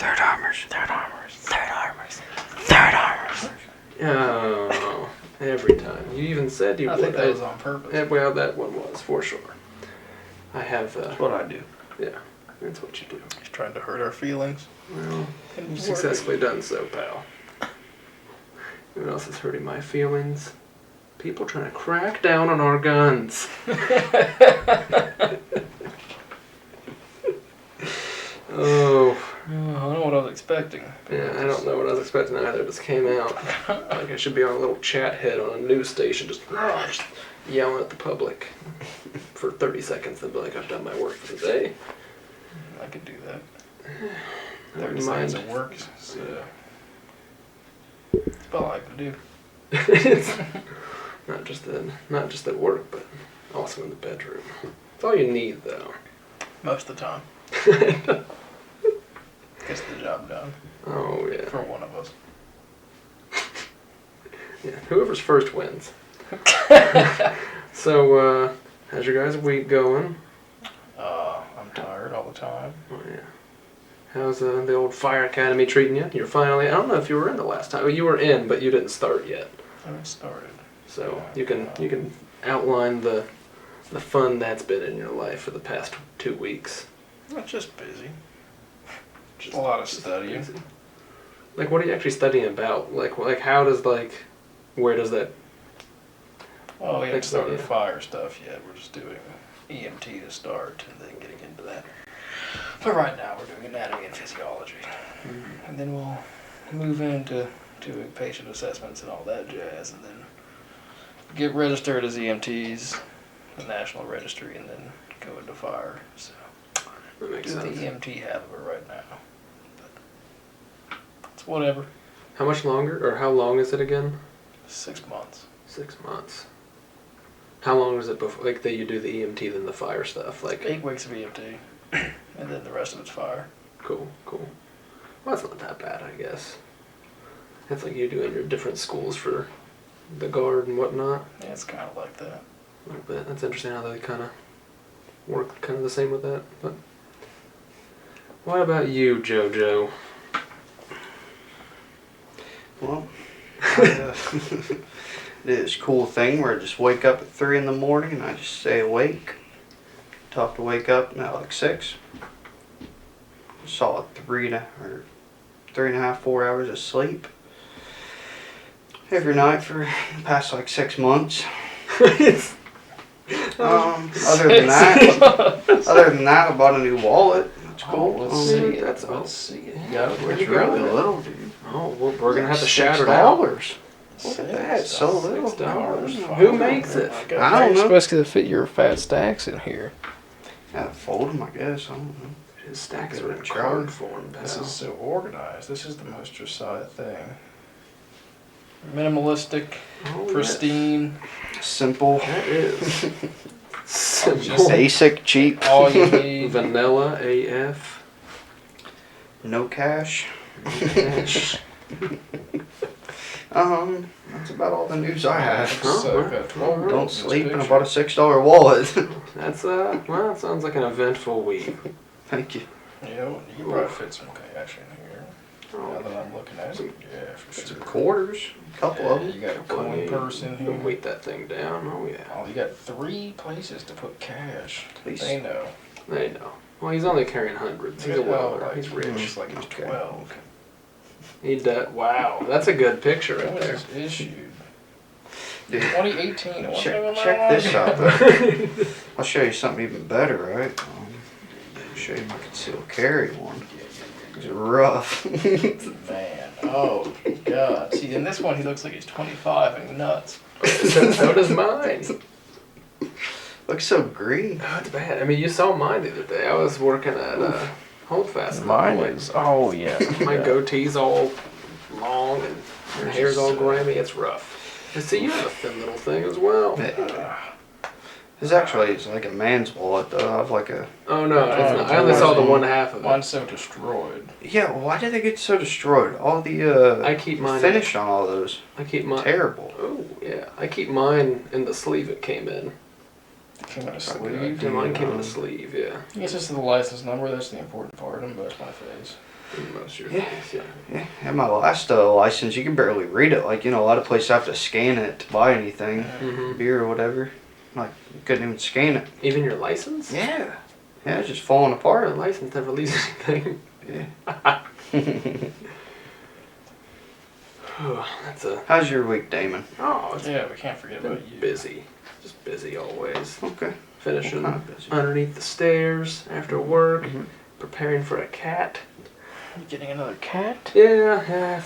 Third armors. Third armors. Third armors. Third armors. Oh, every time. You even said you would. I think that was on purpose. Well, that one was, for sure. I have... That's what I do. Yeah, that's what you do. He's trying to hurt our feelings. Well, you've successfully done so, pal. What else is hurting my feelings? People trying to crack down on our guns. Oh. I don't know what I was expecting. Yeah, I don't know what I was expecting either. It just came out. Like I should be on a little chat head on a news station just yelling at the public for 30 seconds and be like, I've done my work for the day. I could do that. 30 30 seconds of work is it's about all I can do. It's not just at work, but also in the bedroom. It's all you need, though. Most of the time. Gets the job done. Oh, yeah. For one of us. Yeah, whoever's first wins. So, how's your guys' week going? I'm tired all the time. Oh, yeah. How's the old Fire Academy treating you? You're finally... I don't know if you were in the last time. Well, you were in, but you didn't start yet. I haven't started. So, you can outline the fun that's been in your life for the past 2 weeks. I'm just busy. Just a lot of studying. Busy. Like, what are you actually studying about? Like how does, where does that... Oh, we haven't started yeah. fire stuff yet. We're just doing EMT to start and then getting into that. But right now we're doing anatomy and physiology. Mm-hmm. And then we'll move into doing patient assessments and all that jazz, and then get registered as EMTs, the National Registry, and then go into fire. So That makes do sense. the EMT half of it right now. But it's whatever. How much longer, or how long is it again? 6 months. 6 months. How long is it before, that you do the EMT then the fire stuff? 8 weeks of EMT, and then the rest of it's fire. Cool. Well, that's not that bad, I guess. That's like you doing your different schools for the guard and whatnot. Yeah, it's kind of like that. A little bit. That's interesting how they kind of work kind of the same with that. But what about you, JoJo? Well, I did this cool thing where I just wake up at 3 in the morning and I just stay awake. Tough to wake up now, 6. Solid 3.5, 4 hours of sleep every night for the past 6 months. Other than that, I bought a new wallet. That's cool. Let's see it. That's Let's all. see it. Yeah, It's really little, dude. Oh, we're gonna have to shout it out. Look at that, it's so little. $6. Who makes it? I don't know. Especially to fit your fat stacks in here. Yeah, fold them, I guess. I don't know. His stacks Good are in job. card form, pal. This is so organized. This is the most Josiah thing. Minimalistic, Oh, pristine. Simple. That is. Simple. Just Basic, cheap. all you need. Vanilla AF. No cash. Cash. That's about all the news I have. So I've got 12 Don't in this sleep and I picture. bought a $6 wallet. That's well, it sounds like an eventful week. Thank you. Yeah, well, you could probably fit some cash in here. Now Oh, that I'm looking at it, yeah, for Some sure. quarters. A couple of Yeah, them. you got a coin purse in here. weight that thing down. Oh yeah. Oh, you got 3 places to put cash. Please. They know. They know. Well, he's only carrying hundreds. He's a weller. He's rich. It's like he's Okay. 12. He does. Wow, that's a good picture right When there. was this issued? Dude, 2018. It wasn't even that check long this ago. out. I'll show you something even better, right? I'll show you my concealed carry one. It's rough. Man, oh god. See, in this one he looks like he's 25 and nuts. So does mine. Looks so green. Oh, it's bad. I mean, you saw mine the other day. I was working at Holdfast. oh yeah. My goatee's all long and your hair's all grimy. It's rough. And see, you have a thin little thing as well. It's like a man's wallet though. I have like a... Oh no, it's not. I only saw the one half of it. Mine's so destroyed. Yeah, why did they get so destroyed? All the I keep mine. finish on all those. I keep mine. Terrible. Oh yeah, I keep mine in the sleeve it came in. It came in a Okay. sleeve. Yeah, mine came in a sleeve. Yeah. It's just the license number. That's the important part. I'm about my face. In most of your Yeah. things, yeah. Yeah, at my last license, you can barely read it. Like, a lot of places have to scan it to buy anything, Mm-hmm. beer or whatever. Like, you couldn't even scan it. Even your license? Yeah. Yeah, it's just falling Our apart. license never leaves anything. Yeah. That's a. How's your week, Damon? Oh, it's Yeah, we can't forget been about you. busy. Just busy always. Okay. Finishing What kind of busy? underneath the stairs after work, Mhm. preparing for a cat. You getting another cat? Yeah,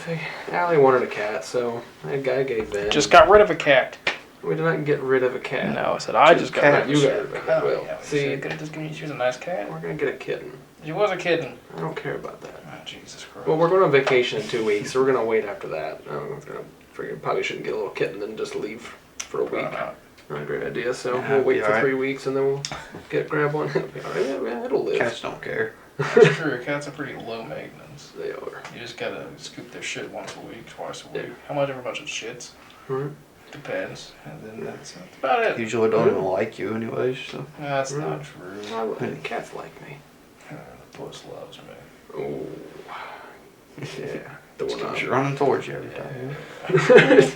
Allie wanted a cat, so I gave in. Just got rid of a cat. We did not get rid of a cat. No, I said I just got cat. rid of You a got rid of it. cat. Well, Yeah, see, could have just given you. She was a nice cat. we're gonna get a kitten. She was a kitten. I don't care about that. Oh, Jesus Christ. Well, we're going on vacation in 2 weeks, so we're gonna wait after that. Probably shouldn't get a little kitten and just leave for a week. Not a great idea. So Yeah, we'll wait be for alright. 3 weeks and then we'll grab one. It'll be alright. Yeah, it'll live. Cats don't care. That's true. Cats are pretty low maintenance. They are. You just gotta scoop their shit once a week, twice a week. Yeah. How much of a bunch of shits? Mhm. Depends. And then that's about it. Usually don't even like you anyways, so. That's Mm. not true. I like cats like me. The puss loves me. Oh. Yeah. The one Keeps on. running towards you every time.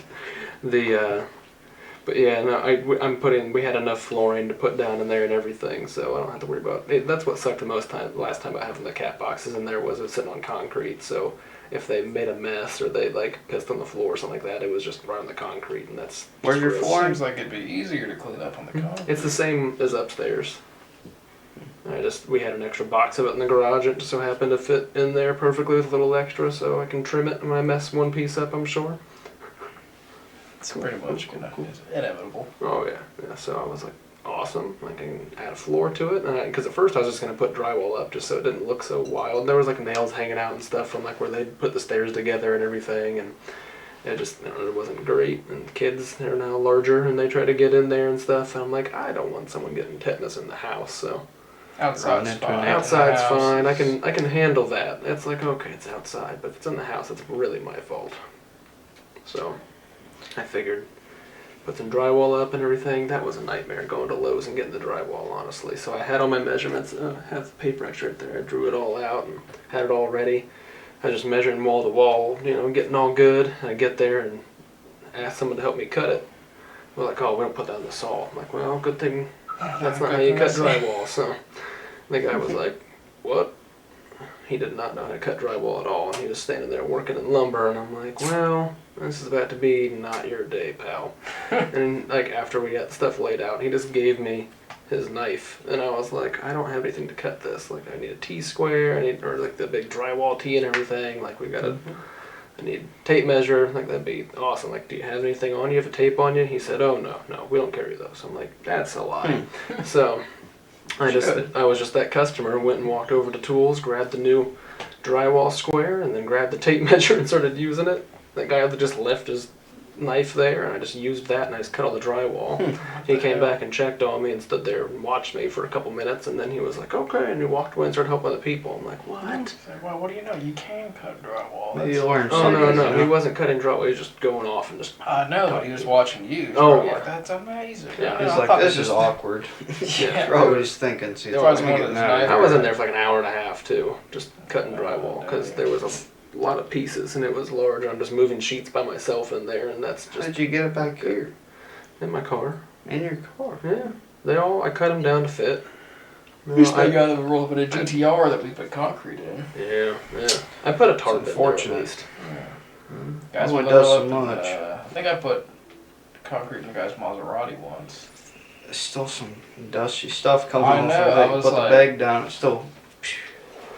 But yeah, no, we had enough flooring to put down in there and everything, so I don't have to worry about it. That's what sucked the last time about having the cat boxes in there was it was sitting on concrete, so if they made a mess or they like pissed on the floor or something like that, it was just right on the concrete, and that's Where's your gross. floor? Seems like it'd be easier to clean up on the concrete. It's the same as upstairs. We had an extra box of it in the garage. It just so happened to fit in there perfectly with a little extra, so I can trim it when I mess one piece up, I'm sure. It's pretty much it's inevitable. Oh yeah. So I was like, awesome. I can add a floor to it, because at first I was just gonna put drywall up just so it didn't look so wild. There was like nails hanging out and stuff from like where they put the stairs together and everything, and it just it wasn't great. And kids, they're now larger and they try to get in there and stuff. And I'm like, I don't want someone getting tetanus in the house, so. Outside's Running into an fine. Outside's In the house fine. I is- can handle that. It's like, okay, it's outside, but if it's in the house, it's really my fault. So I figured put some drywall up and everything. That was a nightmare going to Lowe's and getting the drywall, honestly. So I had all my measurements. I have the paper extra right there. I drew it all out and had it all ready. I was just measuring wall to wall, getting all good. And I get there and ask someone to help me cut it. We're like, oh, we don't put that in the saw. I'm like, well, good thing that's not how you cut drywall. So the guy was like, what? He did not know how to cut drywall at all, and he was standing there working in lumber, and I'm like, well, this is about to be not your day, pal. And like after we got stuff laid out, he just gave me his knife, and I was like, I don't have anything to cut this. Like I need a T-square, or like the big drywall T and everything. Like I need tape measure. Like that'd be awesome. Like, do you have anything on you? Have a tape on you? He said, oh no, we don't carry those. I'm like, that's a lie. So I was just that customer, went and walked over to tools, grabbed the new drywall square, and then grabbed the tape measure and started using it. That guy just left his knife there, and I just used that, and I just cut all the drywall. He came back and checked on me and stood there and watched me for a couple minutes, and then he was like, okay, and he walked away and started helping other people. I'm like, what? It's like, well, what do you know? You can cut drywall. Maybe you learn Oh, something. no, he wasn't cutting drywall, he was just going off and just... I know, but he was watching you. Oh, I'm yeah. like, that's amazing. Yeah. He's I like, thought this it is was awkward. Yeah. You're always thinking, see, Probably let me one get of out those of I here. was in there for like an hour and a half, too, just cutting drywall, because there was a lot of pieces, and it was large. I'm just moving sheets by myself in there, and that's How just did you get it back here? in my car. In your car? Yeah, I cut them down to fit. We still got a roll bit of GTR that we put concrete in. Yeah. I put a tarp in there at unfortunate. least. Guys, Only we does leveled so up much. I think I put concrete in the guy's Maserati once. There's still some dusty stuff coming I off know, of it. I You was put like- the bag down, it's still...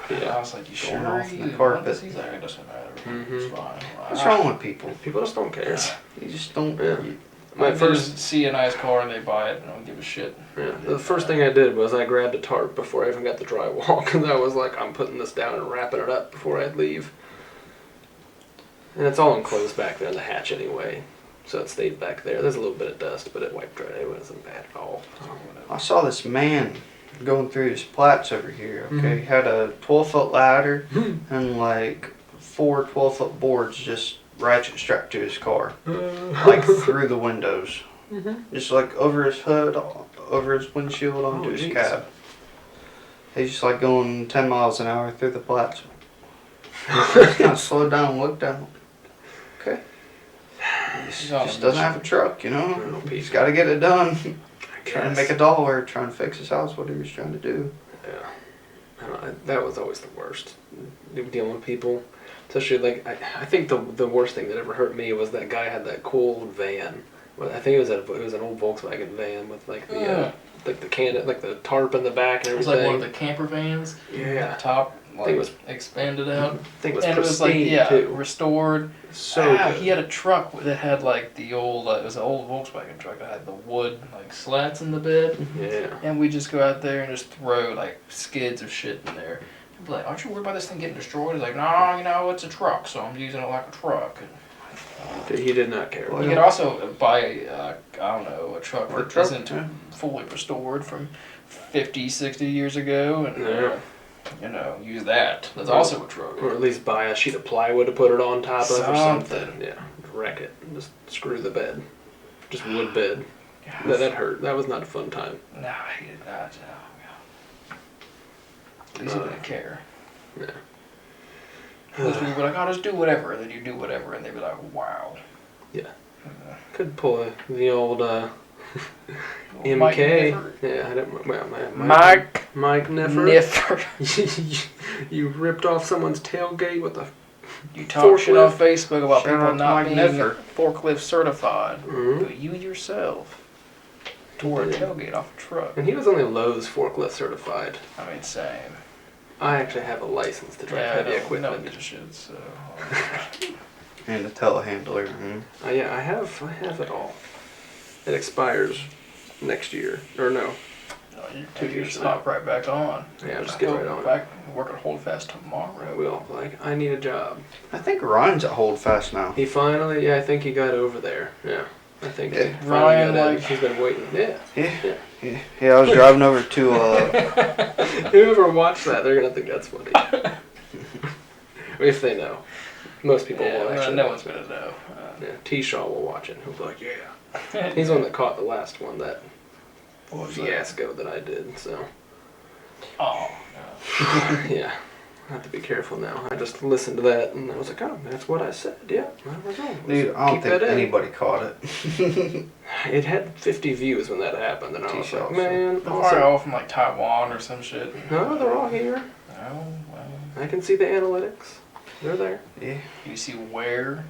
I was like, you sure? Going off the You want carpet. this? He's like, it doesn't matter. It's fine. What's wrong with people? People just don't care. You just don't... Yeah. you- My They first, just see a nice car and they buy it and don't give a shit. the first thing I did was I grabbed a tarp before I even got the drywall, because I was like, I'm putting this down and wrapping it up before I leave. And it's all enclosed back there in the hatch anyway, so it stayed back there. There's a little bit of dust, but it wiped right. It wasn't bad at all. I saw this man going through his plats over here, okay? Mhm. He had a 12-foot ladder and like 4 12-foot boards just ratchet strapped to his car. Like through the windows. Just like over his hood, over his windshield, onto Oh, his jeez. cab. He's just like going 10 miles an hour through the plats. I just kind of slowed down and looked down. Okay. He just doesn't have a truck, you know? No, He's got to get it done. I Trying to guess. make $1, trying to fix his house, what he was trying to do. Yeah. That was always the worst. Dealing with people. Especially, like, I think the worst thing that ever hurt me was that guy had that cool van. Well, I think it was an old Volkswagen van with, like, the like the tarp in the back and It was everything. like one of the camper vans. Yeah. The top, I like, think it was, expanded out. I think it was And it was like, pristine, yeah, too. restored. So good. He had a truck that had like the old, it was an old Volkswagen truck that had the wood like slats in the bed. Yeah. And we just go out there and just throw like skids of shit in there. People are like, aren't you worried about this thing getting destroyed? He's like, no, you know, it's a truck, so I'm using it like a truck. And He did not care. you could also buy, I don't know, a truck Or a that truck, isn't yeah. fully restored from 50, 60 years ago, and Yeah. you know, use that. That's also a truck. Or at least buy a sheet of plywood to put it on top of or something. Something. Yeah. Wreck it. Just screw the bed. Just wood bed. Yeah. That hurt. That was not a fun time. Nah, he did not. No. At least he didn't care. Yeah. Most people be like, "Oh, just do whatever," and then you do whatever, and they'd be like, "Wow." Yeah. Could pull the old MK. Mike Niffer. Yeah, I didn't. Well, Mike Niffer. You ripped off someone's tailgate with a. You talk shit on Forklift. Facebook about Shout out people to not Mike being Niffer. forklift certified, Mhm. but you yourself tore a Yeah. tailgate off a truck. And he was only Lowe's forklift certified. I mean, same. I actually have a license to drive Yeah, heavy no equipment. gives a shit. So. And a telehandler. Mm. Yeah, I have it all. It expires next year, or no? No, you 2 can years just from now. hop right back on. Yeah, just Just get go right on it. back and work at Holdfast I tomorrow. will. I need a job. I think Ryan's at Holdfast now. He finally, I think he got over there. Yeah, I think Yeah. he finally Ryan, got in. like- He's been waiting. Yeah. Yeah, I was driving over to Whoever watched that, they're gonna think that's funny. If they know. Most people will actually. no one's gonna know. Yeah, T-Shaw will watch it. He'll be like, yeah. He's the one that caught the last one, that What was that? fiasco that I did. So Oh, yeah, I have to be careful now. I just listened to that and I was like, oh, that's what I said. Yeah, that was all. dude, I don't Keep think that in. anybody caught it. It had 50 views when that happened, and I was T-Shaw, like, man, they're also, all from like Taiwan or some shit. no, they're all here. Oh, well. I can see the analytics. They're there. Yeah. You see where?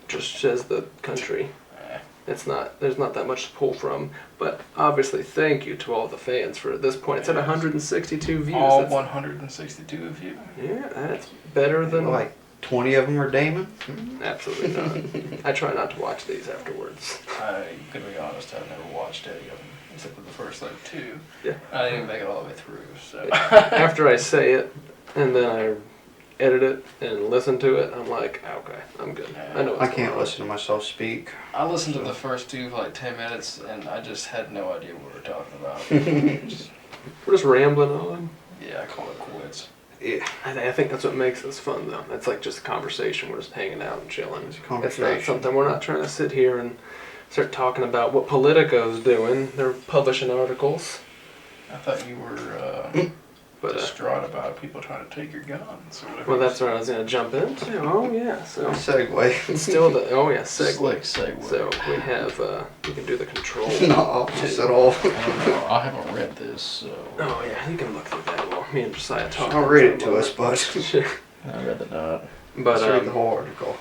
Just says the country. Eh. It's not. There's not that much to pull from. But obviously, thank you to all the fans for at this point. It's at 162 views. All That's, 162 of you. yeah, that's better than. Like 20 of them are Damon. Absolutely not. I try not to watch these afterwards. I, to be honest, I've never watched any of them except for the first like 2. Yeah. I didn't even make it all the way through. So. After I say it, and then I edit it and listen to it, I'm like, okay, I'm good. I know. I What's can't going on. listen to myself speak. I listened to the first 2 for like 10 minutes, and I just had no idea what we were talking about. Just- We're just rambling on. yeah, I call it quits. Yeah. I think that's what makes this fun, though. It's like just a conversation. We're just hanging out and chilling. It's a It's conversation. not something we're not trying to sit here and start talking about what Politico's doing. They're publishing articles, I thought you were but distraught about people trying to take your guns. Or whatever. well, that's where I was gonna jump into. Oh yeah, so Segue. still the segue. Slick segue. So we have we can do the control. Not opposite at all. I don't know. I haven't read this, so. Oh yeah, you can look through that while me and Josiah talk. I'll read it to us, bud. Sure. I'd rather not. But Let's read the whole article.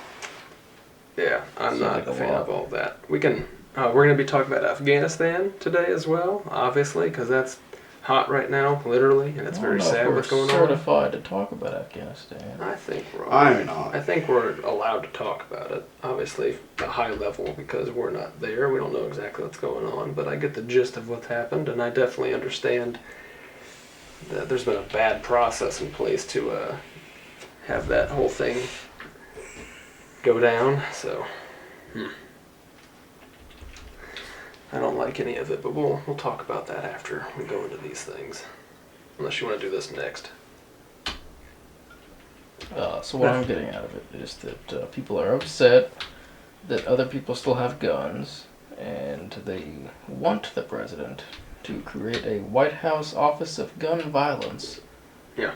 yeah, I'm Seems not like a a fan lot. of all that. We can. We're going to be talking about Afghanistan today as well, obviously, because that's hot right now, literally, and it's very sad what's going on. Certified to talk about Afghanistan. I think we're. I'm not. I think we're allowed to talk about it, obviously, at a high level, because we're not there. We don't know exactly what's going on, but I get the gist of what's happened, and I definitely understand that there's been a bad process in place to have that whole thing go down. So, I don't like any of it, but we'll talk about that after we go into these things. Unless you want to do this next. So what I'm getting out of it is that people are upset that other people still have guns, and they want the president to create a White House Office of Gun Violence. Yeah.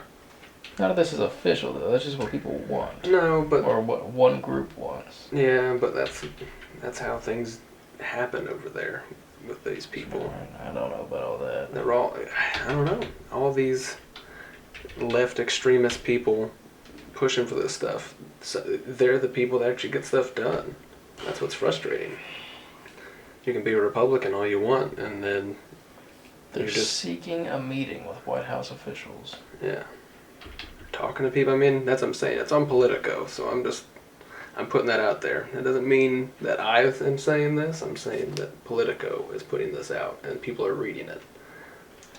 None of this is official, though. That's just what people want. No, but Or what one group wants. yeah, but that's how things happen over there with these people. I don't know about all that. They're all, I don't know, all these left extremist people pushing for this stuff. So they're the people that actually get stuff done. That's what's frustrating. You can be a Republican all you want, and then They're you're just seeking a meeting with White House officials. yeah, talking to people. I mean, that's what I'm saying. It's on Politico, so I'm putting that out there. It doesn't mean that I am saying this. I'm saying that Politico is putting this out, and people are reading it.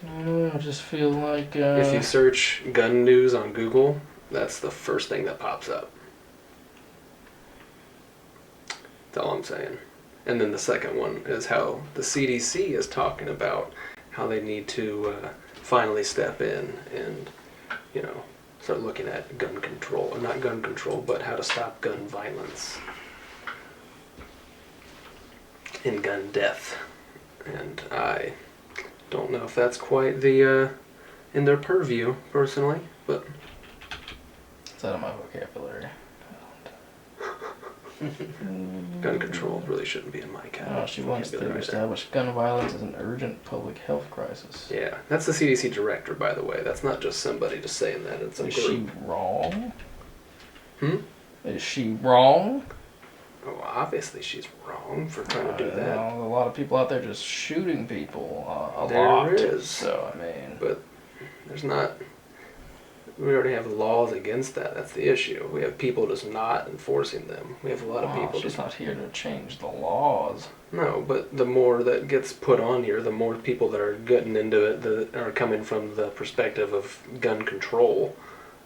I just feel like If you search gun news on Google, that's the first thing that pops up. That's all I'm saying. And then the second one is how the CDC is talking about how they need to finally step in and, you know, start looking at gun control. Or not gun control, but how to stop gun violence and gun death. And I don't know if that's quite the in their purview, personally, but it's out of my vocabulary. gun control really shouldn't be in my category. She wants to establish gun violence as an urgent public health crisis. Yeah, that's the CDC director, by the way. That's not just somebody just saying that. It's a Is group. she wrong? Hmm? Is she wrong? Oh, obviously she's wrong for trying to do that. A lot of people out there just shooting people a There lot. is. So, I mean... But there's not... We already have laws against that. That's the issue. We have people just not enforcing them. We have a lot of people she's just... not here to change the laws. No, but the more that gets put on here, the more people that are getting into it that are coming from the perspective of gun control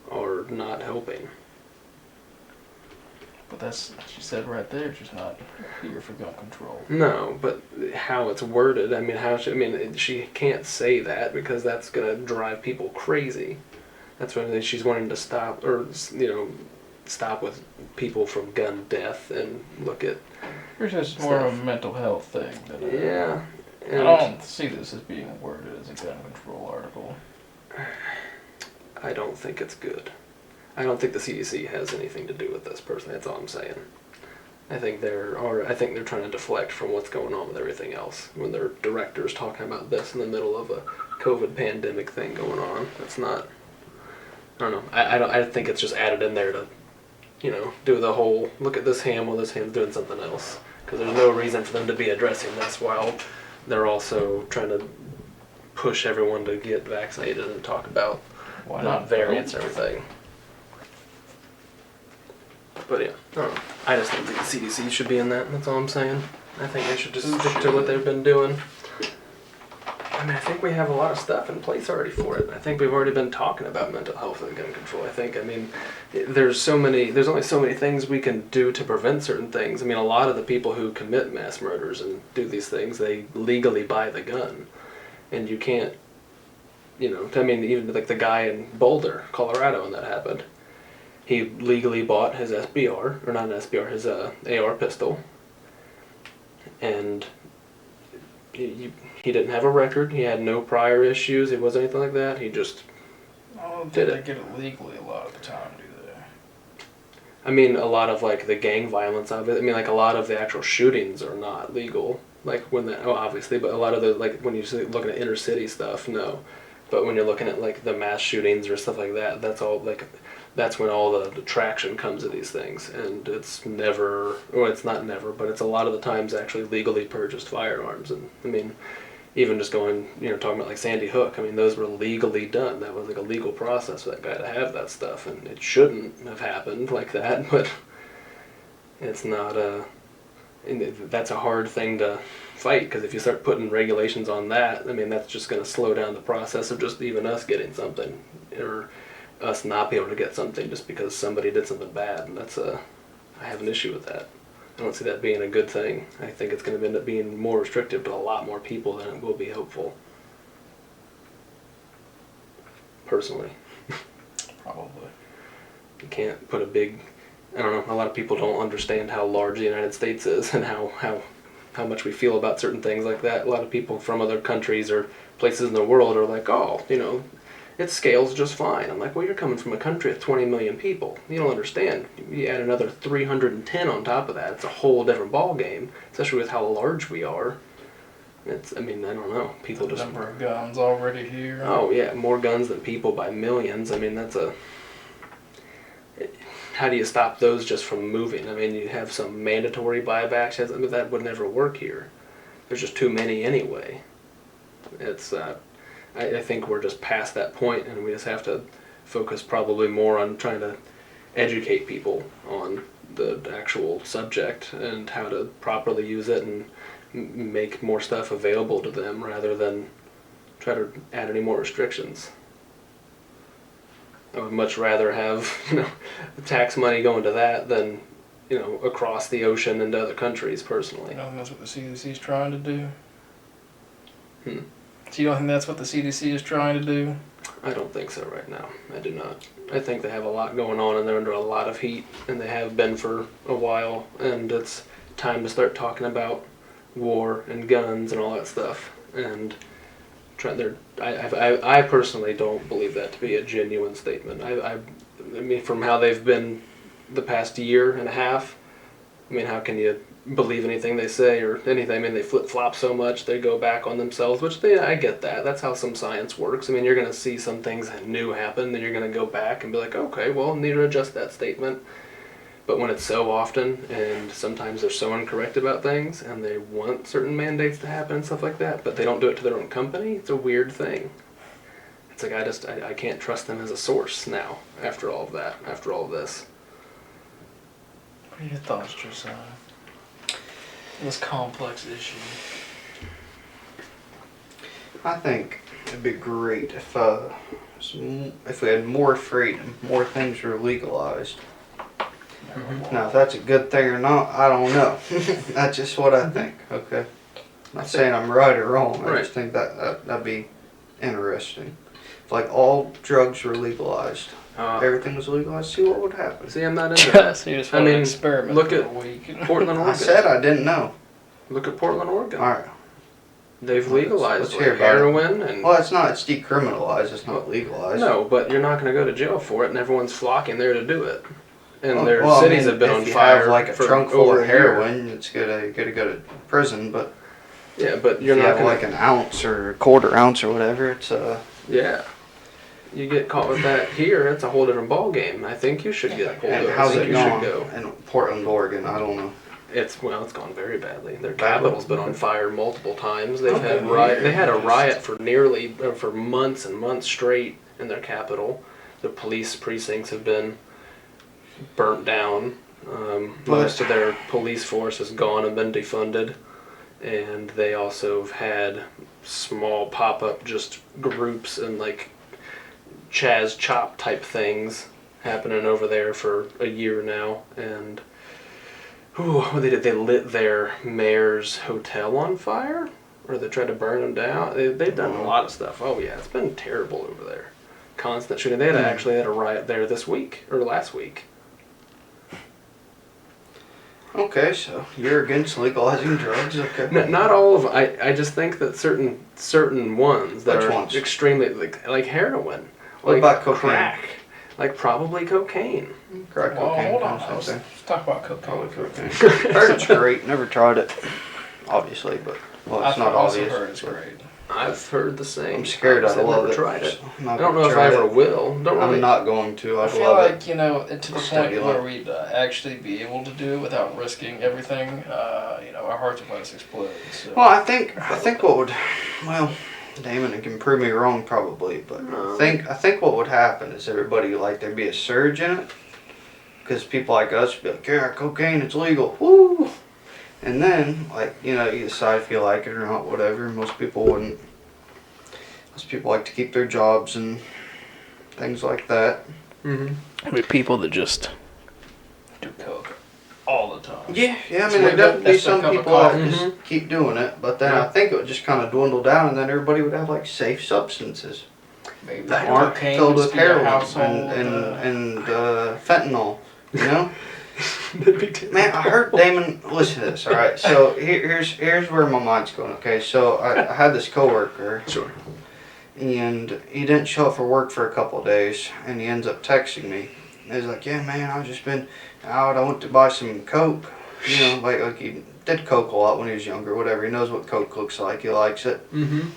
are not helping. But that's, she said right there, she's not here for gun control. No, but how it's worded, I mean, she can't say that because that's going to drive people crazy. That's why she's wanting to stop, or, you know, stop with people from gun death and look at... It's just more of a mental health thing. Than yeah. I don't see this as being worded as a gun control article. I don't think it's good. I don't think the CDC has anything to do with this personally. That's all I'm saying. I think they're trying to deflect from what's going on with everything else. When their director's talking about this in the middle of a COVID pandemic thing going on, that's not. I don't know. I think it's just added in there to, you know, do the whole look at this ham while this ham's doing something else. Because there's no reason for them to be addressing this while they're also trying to push everyone to get vaccinated and talk about Why the not? variants and everything. But yeah, I don't know. I just don't think the CDC should be in that. That's all I'm saying. I think they should just stick to what they've been doing. I mean, I think we have a lot of stuff in place already for it. I think we've already been talking about mental health and gun control. There's only so many things we can do to prevent certain things. I mean, a lot of the people who commit mass murders and do these things, they legally buy the gun. And you can't, you know, I mean, even like the guy in Boulder, Colorado, when that happened. He legally bought his SBR, or not an SBR, his AR pistol. And he didn't have a record. He had no prior issues. It wasn't anything like that. He just did it. They get it legally a lot of the time, do they? I mean, a lot of like the gang violence of it. I mean, like a lot of the actual shootings are not legal. Like when obviously, but a lot of the like when you're looking at inner city stuff, no. But when you're looking at like the mass shootings or stuff like that, that's all like. That's when all the traction comes to these things, and it's never, or it's not never, but it's a lot of the times actually legally purchased firearms. And I mean, even just going, you know, talking about like Sandy Hook, I mean, those were legally done. That was like a legal process for that guy to have that stuff, and it shouldn't have happened like that, but it's not that's a hard thing to fight, because if you start putting regulations on that, I mean, that's just going to slow down the process of just even us getting something, or us not be able to get something just because somebody did something bad. And I have an issue with that. I don't see that being a good thing. I think it's going to end up being more restrictive to a lot more people than it will be helpful. Personally. Probably. You can't put I don't know, a lot of people don't understand how large the United States is and how much we feel about certain things like that. A lot of people from other countries or places in the world are like, oh, you know, it scales just fine. I'm like, well, you're coming from a country of 20 million people. You don't understand. You add another 310 on top of that, it's a whole different ball game, especially with how large we are. I mean, I don't know. People The just... number of guns already here. Oh, yeah, more guns than people by millions. I mean, that's a... How do you stop those just from moving? I mean, you have some mandatory buybacks. I mean, that would never work here. There's just too many anyway. It's... I think we're just past that point, and we just have to focus probably more on trying to educate people on the actual subject and how to properly use it and make more stuff available to them rather than try to add any more restrictions. I would much rather have, tax money going to that than, across the ocean into other countries, personally. You don't think that's what the CDC is trying to do? Hmm. So you don't think that's what the CDC is trying to do? I don't think so right now. I do not. I think they have a lot going on and they're under a lot of heat, and they have been for a while, and it's time to start talking about war and guns and all that stuff. And I personally don't believe that to be a genuine statement. I mean, from how they've been the past year and a half, I mean, how can you believe anything they say or anything? I mean, they flip-flop so much, they go back on themselves, which I get that. That's how some science works. I mean, you're going to see some things new happen, then you're going to go back and be like, okay, well, need to adjust that statement. But when it's so often, and sometimes they're so incorrect about things, and they want certain mandates to happen and stuff like that, but they don't do it to their own company, it's a weird thing. It's like, I can't trust them as a source now, after all of that, after all of this. What are your thoughts, Josiah? This complex issue. I think it'd be great if we had more freedom, more things were legalized. Now, if that's a good thing or not, I don't know. That's just what I think, okay? I'm not saying I'm right or wrong. I just think that'd be interesting. If, like, all drugs were legalized, everything was legalized, see what would happen. See, I'm not into that. So you just want to experiment look for at a week. Portland, Oregon. I said I didn't know. Look at Portland, Oregon. All right. They've legalized Let's hear about heroin and... Well, it's decriminalized, it's not legalized. No, but you're not going to go to jail for it, and everyone's flocking there to do it. And Well, cities have been on if fire. you have like a for trunk full over of a year. heroin, it's gonna go to prison. But Yeah, but if you're you not have going like an ounce or a quarter ounce or whatever, it's Yeah. You get caught with that here, it's a whole different ball game. I think you should get pulled And over. how's I think it you going should go. in Portland, Oregon? I don't know. It's gone very badly. Their Badly? capital's been on fire multiple times. They've Okay. had They had a riot for months and months straight in their capital. The police precincts have been burnt down. Most of their police force has gone and been defunded, and they also have had small pop-up just groups and like Chaz Chop type things happening over there for a year now. And what they did, they lit their mayor's hotel on fire, or they tried to burn them down. They've done a lot of stuff. Oh yeah, it's been terrible over there. Constant shooting. They actually had a riot there this week or last week. Okay, so you're against legalizing drugs, okay? Not all of them. I just think that certain ones that Which are ones? extremely like heroin, What like about cocaine? crack, like probably cocaine. Crack Well, cocaine. hold on. kind of thing. Let's talk about cocaine. Probably cocaine. Heard it's great. Never tried it, obviously, but it's not also obvious. heard it's but great. I've heard the same. I'm scared. I've I love never it. tried it. so I'm not I don't gonna know if I try ever it. will. I'm not going to. I I'd feel love like, it. to the point Steady where luck. we'd actually be able to do it without risking everything, our hearts would let us explode. So. Well, I think what would, Damon can prove me wrong probably, but I think what would happen is everybody there'd be a surge in it, because people like us would be like, yeah, cocaine, it's legal, woo, and then you decide if you like it or not, whatever. Most people wouldn't. Most people like to keep their jobs and things like that. Mm-hmm. I mean, people that just do coke all the time. Yeah. I mean, So there'd definitely be that's the some cup of people that coffee. just keep doing it, but then Yeah. I think it would just kind of dwindle down, and then everybody would have safe substances Maybe that aren't cocaine filled would with be a heroin household, and fentanyl. You know, man, I heard Damon. Listen to this, all right? So here's where my mind's going. Okay, so I had this coworker. Sure. and he didn't show up for work for a couple of days, and he ends up texting me. And he's like, yeah, man, I've just been out. I went to buy some Coke. You know, like he did Coke a lot when he was younger, whatever. He knows what Coke looks like. He likes it. Mm-hmm.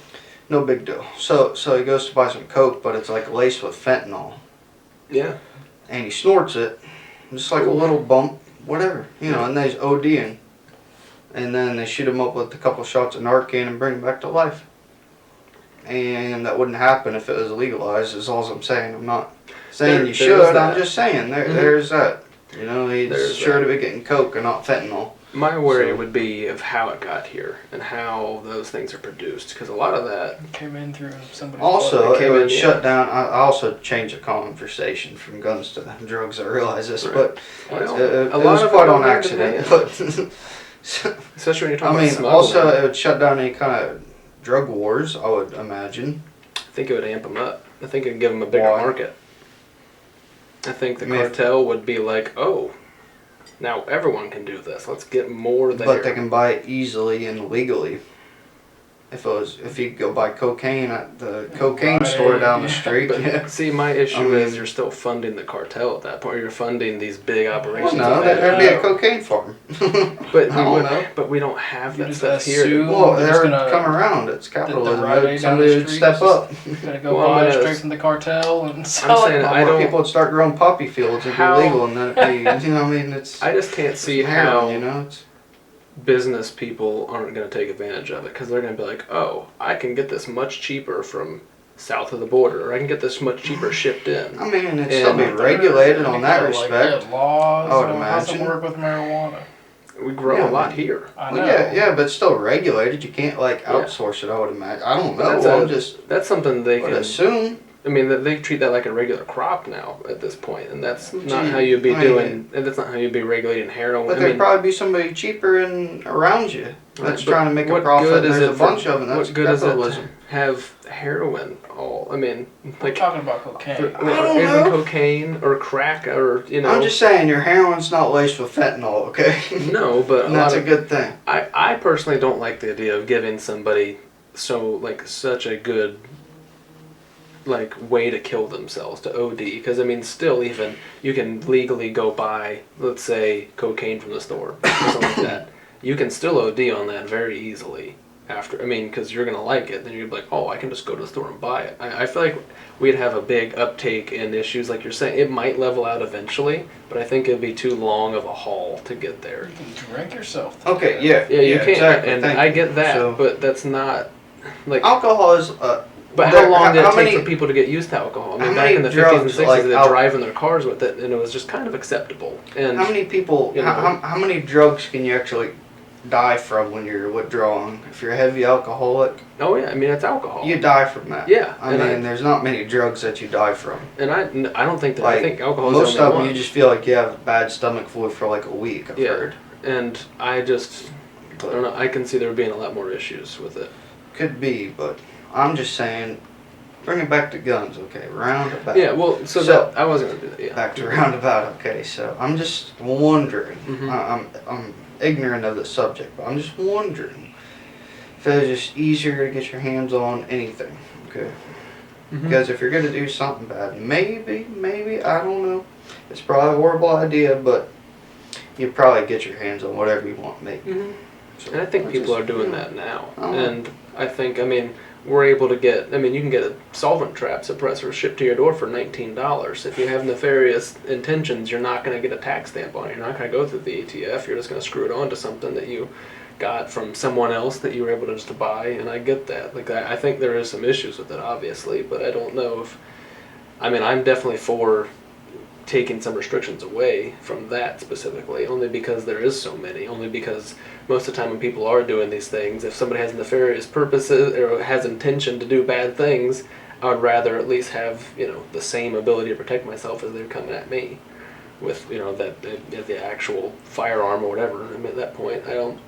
No big deal. So he goes to buy some Coke, but it's like laced with fentanyl. Yeah. And he snorts it, just like a little bump, whatever, you know, and then he's ODing. And then they shoot him up with a couple shots of Narcan and bring him back to life. And that wouldn't happen if it was legalized, is all I'm saying. I'm not saying you should, I'm just saying, there's that. You know, he's sure to be getting Coke and not fentanyl. My worry would be of how it got here and how those things are produced, because a lot of that came in through somebody's also, it would shut down. I also changed the conversation from guns to drugs. I realize this, but it was quite on accident. But especially when you're talking about smuggling. Also it would shut down any kind of drug wars, I would imagine. I think it would amp them up. I think it would give them a bigger market. I think the cartel would be like, oh, now everyone can do this. Let's get more there. But they can buy it easily and legally. If you go buy cocaine at the cocaine store down the street. But see, my issue is you're still funding the cartel at that point. You're funding these big operations. Well, no, there'd be a cocaine farm. But we don't have that stuff here. Well, they would come around. It's capitalism. Somebody would step up. Gonna go buy straight from the cartel and sell it. People would start growing poppy fields. It'd be legal, and then it'd be, you know, I mean, it's. I just can't see how. You know, it's. Business people aren't going to take advantage of it because they're going to be like, oh, I can get this much cheaper from south of the border, or I can get this much cheaper shipped in. I mean, it'd still be regulated on that respect. Laws, I would imagine. How does it work with marijuana? We grow a lot here. I know. Yeah, but still regulated. You can't outsource it. I would imagine. I don't know. That's something they can assume. I mean, they treat that like a regular crop now at this point, and that's not how you'd be doing. And that's not how you'd be regulating heroin. But there'd probably be somebody cheaper around you that's trying to make a profit. There's a bunch of them. That's what good is it to have heroin? I mean, like talking about cocaine. I don't know. Cocaine or crack or I'm just saying your heroin's not laced with fentanyl, okay? No, but that's a good thing. I personally don't like the idea of giving somebody such a good way to kill themselves, to OD, because I mean, still, even you can legally go buy, let's say, cocaine from the store or something like that. You can still OD on that very easily after. I mean, because you're gonna like it, then you're like, oh, I can just go to the store and buy it. I feel like we'd have a big uptake in issues like you're saying. It might level out eventually, but I think it'd be too long of a haul to get there. You can drink yourself. Okay, yeah, you can't, exactly. and I get that, but that's not like alcohol is. But how long did it take for people to get used to alcohol? I mean, back in the 50s and 60s, they'd drive in their cars with it, and it was just kind of acceptable. And how many people, how many drugs can you actually die from when you're withdrawing? If you're a heavy alcoholic. Oh, yeah, I mean, it's alcohol. You die from that. Yeah. I mean, there's not many drugs that you die from. And I don't think that, I think alcohol is most the only of them, you just feel like you have a bad stomach flu for like a week, I've heard. And I don't know, I can see there being a lot more issues with it. Could be, but I'm just saying, bring it back to guns, okay? Roundabout. Yeah, well, so I wasn't going to do that, yeah. Back to roundabout, okay? So I'm just wondering. I'm ignorant of the subject, but I'm just wondering if it was just easier to get your hands on anything, okay? Because if you're going to do something bad, maybe, I don't know. It's probably a horrible idea, but you probably get your hands on whatever you want, maybe. So and I think people are doing that now. And I think, I mean, we're able to get, I mean, you can get a solvent trap suppressor shipped to your door for $19. If you have nefarious intentions, you're not going to get a tax stamp on it. You're not going to go through the ATF. You're just going to screw it on to something that you got from someone else that you were able to just buy, and I get that. Like, I think there is some issues with it, obviously, but I don't know if, I mean, I'm definitely for taking some restrictions away from that specifically, only because there is so many, only because most of the time when people are doing these things, if somebody has nefarious purposes or has intention to do bad things, I would rather at least have, the same ability to protect myself as they're coming at me with, the actual firearm or whatever. I mean, at that point, I don't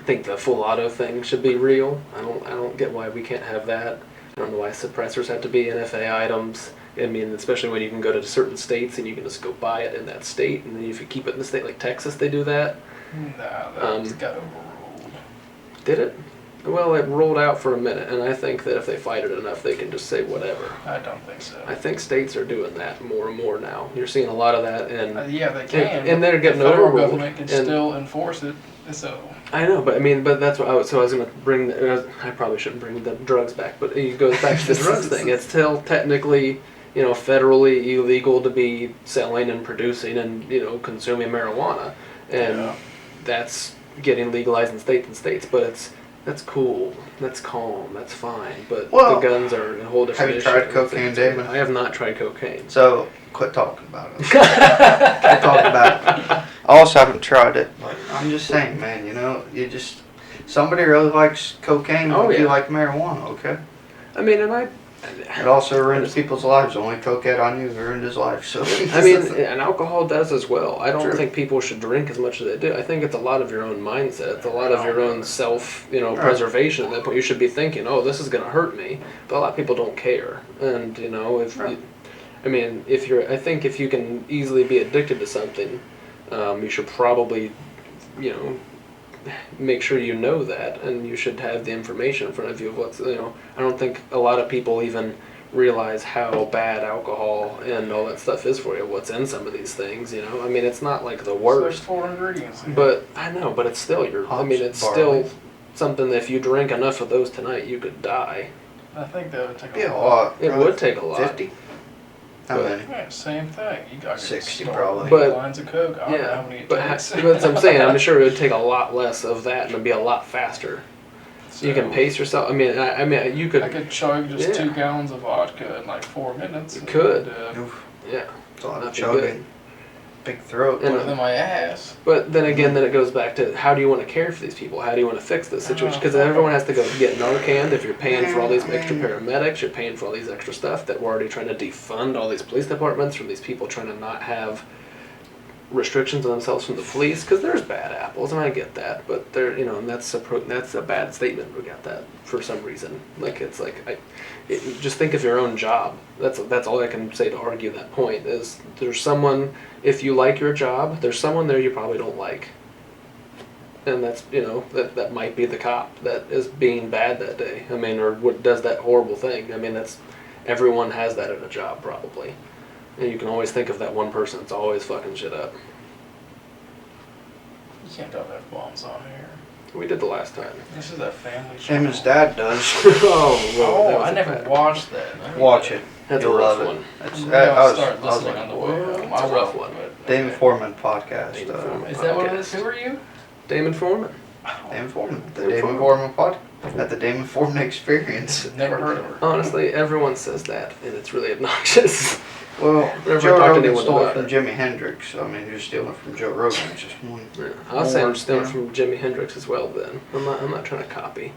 think the full auto thing should be real. I don't get why we can't have that. I don't know why suppressors have to be NFA items. I mean, especially when you can go to certain states and you can just go buy it in that state, and then if you keep it in the state like Texas, they do that. Nah, that got overruled. Did it? Well, it rolled out for a minute, and I think that if they fight it enough, they can just say whatever. I don't think so. I think states are doing that more and more now. You're seeing a lot of that, and Yeah, they can. and they're getting the federal overruled. government can still enforce it. So I know, but that's what I was going to bring. I probably shouldn't bring the drugs back, but it goes back to the drugs thing. It's still technically, federally illegal to be selling and producing and consuming marijuana, and that's getting legalized in states. But that's cool, that's calm, that's fine. But the guns are a whole different issue. Have you tried cocaine, Damon? I have not tried cocaine. So quit talking about it. Quit talking about it. I also haven't tried it. But I'm just saying, man. Somebody really likes cocaine. You like marijuana, okay? I mean, it also ruins people's lives. Only cokehead I knew ruined his life. So and alcohol does as well. I don't think people should drink as much as they do. I think it's a lot of your own mindset. It's a lot of your own self, preservation. At that point, you should be thinking, "Oh, this is going to hurt me." But a lot of people don't care. And if you can easily be addicted to something, you should probably, make sure you know that, and you should have the information in front of you of what's, I don't think a lot of people even realize how bad alcohol and all that stuff is for you, what's in some of these things, it's not like the worst. So there's 4 ingredients. But I know, but it's still still something that if you drink enough of those tonight, you could die. I think that would take a lot. It would take a lot. 50? How many? Yeah, same thing. You got 60 probably. But lines of coke. I don't know how many it takes. But that's what I'm saying. I'm sure it would take a lot less of that and it'd be a lot faster. So you can pace yourself. You could. I could chug just 2 gallons of vodka in like 4 minutes. You could. Yeah. It's a lot of chugging. Big throat. Put it in my ass. But then again, it goes back to how do you want to care for these people? How do you want to fix this situation? Because everyone has to go get Narcan. If you're paying for all these extra paramedics, you're paying for all these extra stuff that we're already trying to defund all these police departments from these people trying to not have restrictions on themselves from the police. Because there's bad apples, and I get that. But and that's a bad statement. We got that for some reason. Just think of your own job. That's all I can say to argue that point. Is there's someone, if you like your job, there's someone there you probably don't like, and that's that might be the cop that is being bad that day. Or what does that horrible thing. That's everyone has that at a job probably, and you can always think of that one person that's always fucking shit up. You can't drop F-bombs on here. We did the last time. This is a family show. Him and his dad does. I never watched that. Watch it. That's You'll a rough love one. it. I'll start listening on the way home. It's a rough one. Damon Foreman podcast. Damon Foreman. Is that what it is? Who are you? Damon Foreman. Damon Foreman. The Damon Foreman podcast. At the Damon Foreman Experience. Never heard of her. Honestly, everyone says that, and it's really obnoxious. Well, Never Joe talked to Rogan anyone stole about it from it. Jimi Hendrix. You're stealing it from Joe Rogan. It's just one. Yeah. I'll say I'm stealing from Jimi Hendrix as well. Then I'm not trying to copy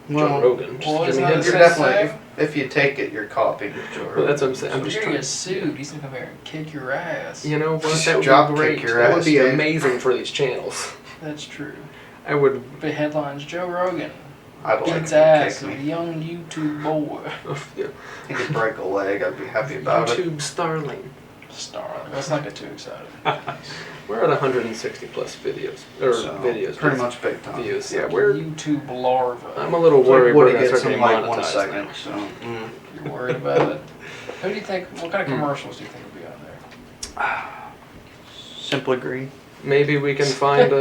Joe Well, Rogan. Just Jimi Hendrix. You're definitely, if you take it, you're copying Joe Rogan. Well, that's what I'm saying. I'm You're just gonna trying. get sued. He's gonna come here and kick your ass. You know what? Just That would drop be great. kick your That ass, would be dude. amazing for these channels. That's true. I would. The headlines: Joe Rogan I'd like beats him to ass kick of me. young YouTube boy. Yeah. He could break a leg. I'd be happy about it. YouTube Starling. Starling. Let's not get too excited. We're at 160 plus videos videos. Pretty much big time. Views. Yeah, we're. YouTube larva. I'm a little worried we're Woody gonna gets start in getting like 1 monetized second. now. So. You're worried about it. Who do you think? What kind of commercials do you think will be on there? Simply Green. Maybe we can find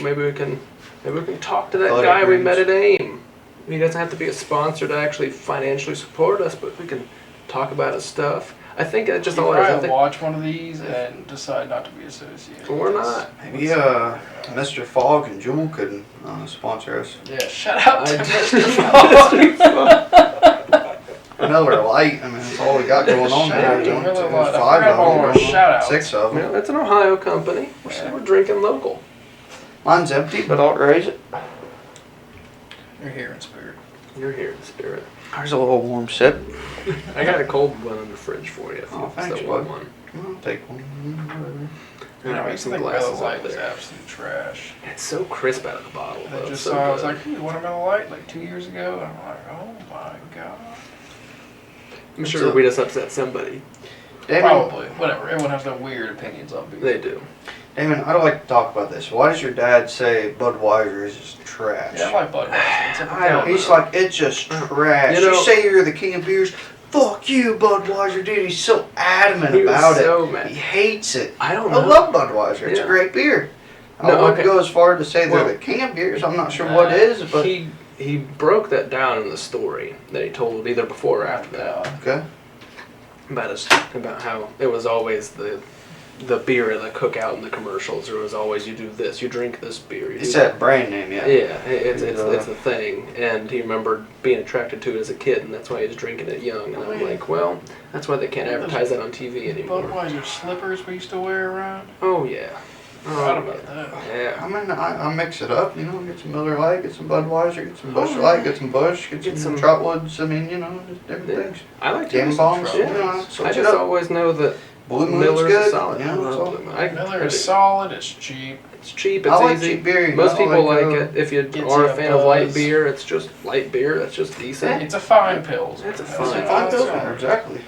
maybe we can talk to that Butter guy we greens. met at AIM. He doesn't have to be a sponsor to actually financially support us, but we can talk about his stuff. I think that's just You all it is. I probably think watch one of these and decide not to be associated. we're not. Maybe Mr. Fogg and Jewel could sponsor us. Yeah, shout out to I- Mr. Fogg. Miller Lite. That's all we got going on Shout there. out to One, Miller two, Lite. I 5 forgot all of our them. shout-outs. 6 of them. It's an Ohio company. We're drinking local. Mine's empty, but I'll raise it. You're here in spirit. You're here in spirit. There's a little warm sip. I got a cold one in the fridge for you if you Thanks, still want bud. one. I'll take one. You know, I Alright, used to some think glasses Miller up Lite was there. absolute trash. It's so crisp out of the bottle. I Though. just So saw, I was good. like, hey, you want a Miller Lite? Like 2 years ago? And I'm like, oh my god. I'm sure we just upset somebody. Damon, Probably. Whatever. Everyone has their weird opinions on beer. They do. Damon, I don't like to talk about this. Why does your dad say Budweiser is just trash? Yeah, I like Budweiser. It's I don't. He's like, it's just trash. You know- You say you're the king of beers. Fuck you, Budweiser, dude. He's so adamant He was about so it. mad. He hates it. I don't I know. love Budweiser. It's Yeah. a great beer. I No, wouldn't okay. go as far to say they're Well- the king of beers. I'm not sure what is, but He broke that down in the story that he told either before or after that okay. about how it was always the beer at the cookout in the commercials. There was always, you do this, you drink this beer. You It's do that brand name, yeah. Yeah, it's a thing, and he remembered being attracted to it as a kid, and that's why he was drinking it young. And I'm like, well, that's why they can't advertise that on TV anymore. Budweiser slippers we used to wear around. Oh yeah, Forgot about that. yeah. I mean, I mix it up, you know, get some Miller Lite, get some Budweiser, get some Busch Light, get some Busch, get some Trotwoods, I mean, you know, just different Yeah. things. I like Game to bombs, yeah. you know, I switch it just up. always know that Blue Moon's Miller's good, a solid. yeah, I love it's all- Blue Moon. Miller is solid. It's cheap. It's cheap. It's I like easy. cheap beer, you Most know, people like like, it. If you gets are you a a fan of light buzz. beer, it's just light beer. That's just decent. It's a fine pills. It's a That's fine- it. Fine That's Pilsner, all. exactly.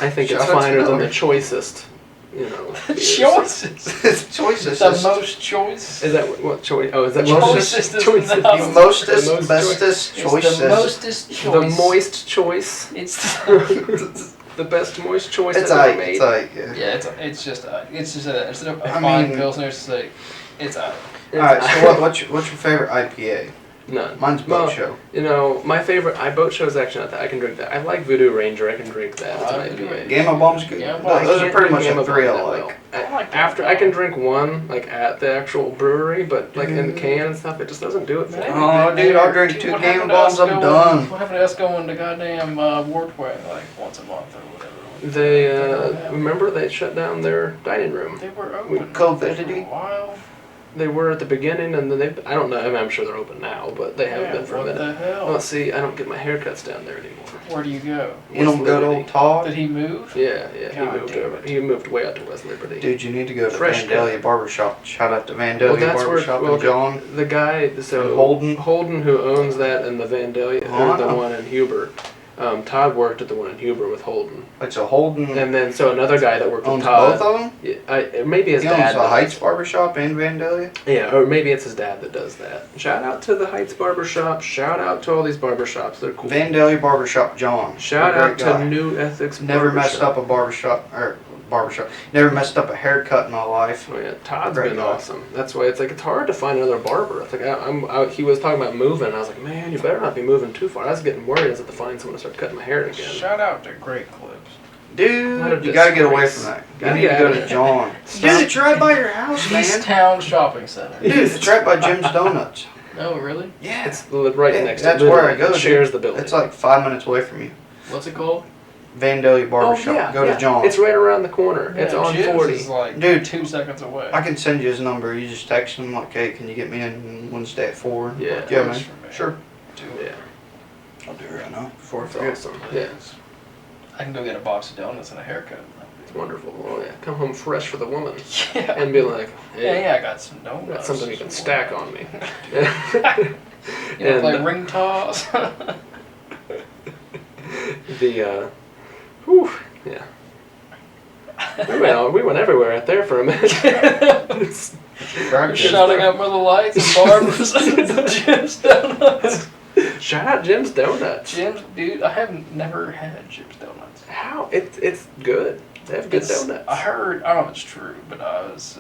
I think it's Shout out to finer than Miller. the choicest. You know. beers. Choices. It's choices. The most choice. Is that what choice? Oh, is that Choicest is choicest? the The mostest, The most bestest, It's choicest. the mostest choice. The moist choice. It's The best moist choice It's ever aight, made. it's aight, yeah. yeah. It's just instead of a I fine mean- pilsner, it's like it's a. Alright, so what's your favorite IPA? None. Mine's Boat Well, Show. You know, my favorite. Boat Show is actually not that. I can drink that. I like Voodoo Ranger. I can drink that. It's I an do. IPA. Gamma Bomb's good. Gamma Bomb. Those are pretty much Gamma the three I Bomb that like. well. I like After Gamma I can Bomb. drink one like at the actual brewery, but like in the can and stuff, it just doesn't do it for me. Oh, dude, I'll drink 2 What Gamma happened to us Bombs, I'm going- done. What happened to us going to goddamn Wardway like once a month or whatever? They remember they shut down their dining room. They were open COVID-ed. for a while. They were at the beginning, and then I don't know. I mean, I'm sure they're open now, but they haven't been for a what minute. the hell? Well, see, I don't get my haircuts down there anymore. Where do you go? You know, West good Liberty. old Todd? Did he move? Yeah, God he moved damn over. it. He moved way out to West Liberty. Dude, you need to go to Fresh Vandalia cut. Barbershop. Shout out to Well, Vandalia that's where Barbershop and John. the guy, so And Holden. who owns that and the Vandalia, Oh, or I the know. one in Huber. Todd worked at the one in Huber with Holden, It's a Holden. and then so another guy that worked with Owns Todd. both of them? Yeah, maybe his He dad. owns the does. Heights Barbershop in Vandalia. Yeah, or maybe it's his dad that does that. Shout out to the Heights Barbershop. Shout out to all these barbershops. They're cool. Vandalia Barbershop John. Shout What a out great to guy. New Ethics Never messed Barbershop. up a barbershop. Never messed up a haircut in my life. Oh yeah, Todd's Great been guy. awesome. That's why it's like it's hard to find another barber. It's like he was talking about moving, and I was like, man, you better not be moving too far. I was getting worried as to find someone to start cutting my hair again. Shout out to Great Clips. What a Dude, you gotta get away disgrace. from that. You Gotta need to get go out of to it. John. Stop. Dude, it's right by your house, man. Easttown Shopping Center. Dude, it's right by Jim's Donuts. No, really? Yeah. It's right Yeah, next to that's it. where I Literally, go, it shares dude. the building. It's like 5 minutes away from you. What's it called? Vandalia Barbershop. Go to John. It's right around the corner. it's Yeah, on Jim's 40. is like Dude. 2 seconds away. I can send you his number. You just text him like, hey, can you get me in Wednesday at 4? Yeah. Like, yeah, Works man. for me. Sure. Yeah, I'll do it right now. Before I it's forget. awesome. Yeah, I can go get a box of donuts and a haircut. it's wonderful. Oh yeah, come home fresh for the woman Yeah. and be like, hey, Yeah, I got some donuts. got something you can stack on me. You know, play And, ring toss. Whew, yeah. We went everywhere out there for a minute. It's- Practice. Shouting out Miller Lights and barbers and Jim's Donuts. Shout out Jim's Donuts. Jim's, dude, I have never had Jim's Donuts. How? It's good. They have good donuts. I heard, I don't know if it's true, but I was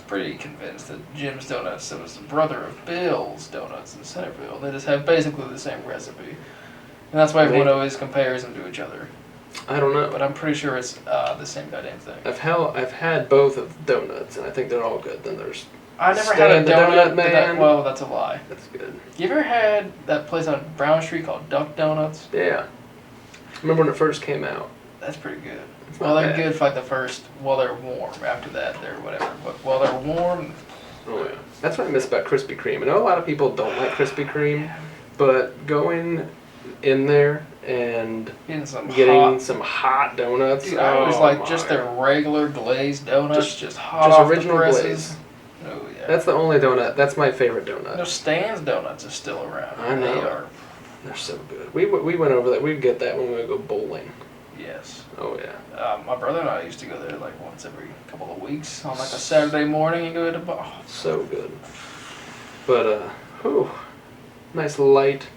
pretty convinced that Jim's Donuts was the brother of Bill's Donuts in Centerville. They just have basically the same recipe. And that's why everyone always compares them to each other. I don't know. But I'm pretty sure it's the same goddamn thing. I've had both of donuts, and I think they're all good. Then there's I never had a Stan the donut, Donut but Man. well, that's a lie. that's good. You ever had that place on Brown Street called Duck Donuts? Yeah. Remember when it first came out? That's pretty good. It's Well, not they're bad. good for like the first, while they're warm. After that, they're whatever. But while they're warm, Oh yeah. That's what I miss about Krispy Kreme. I know a lot of people don't like Krispy Kreme, but going in there and getting some getting hot. some hot donuts. Dude, I always oh like my. just their regular glazed donuts, just hot just off original the presses. glaze. Oh yeah. That's the only donut. That's my favorite No, donut. Stan's Donuts is still around. I know. They are. They're so good. We went over that. We'd get that when we would go bowling. Yes. Oh yeah. My brother and I used to go there like once every couple of weeks on like a Saturday morning and go to bar. Oh, So good. But whew, nice light.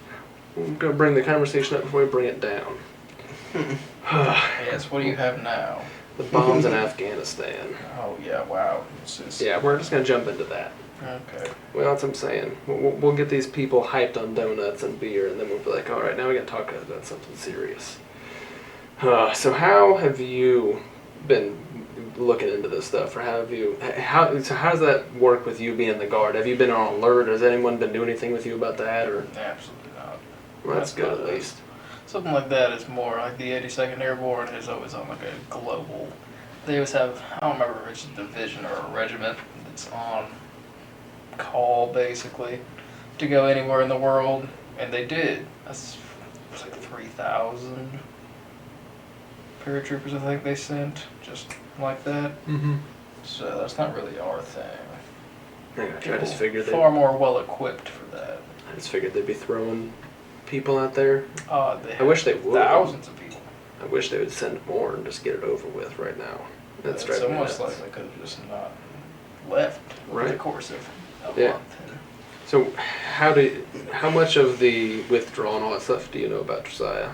I'm gonna bring the conversation up before we bring it down. yes. What do you have now? The bombs in Afghanistan. Oh yeah. Wow. Yeah, we're just gonna jump into that. Okay. Well, that's what I'm saying. We'll get these people hyped on donuts and beer, and then we'll be like, all right, now we gotta talk about something serious. So how have you been looking into this stuff, or how does that work with you being the guard? Have you been on alert? Has anyone been doing anything with you about that, or? Absolutely not. Well, that's good at least. Something like that is more like the 82nd Airborne is always on like a global. They always have, I don't remember if it's a division or a regiment that's on call basically to go anywhere in the world, and they did. That's like 3,000 paratroopers I think they sent, just like that. Mm-hmm. So that's not really our thing. I just figured far more well equipped for that. I just figured they'd be throwing people out there. I wish they would. Thousands of people. I wish they would send more and just get it over with right now. That's It's almost like they could have just not left over the course of a month. So how much of the withdrawal and all that stuff do you know about Josiah?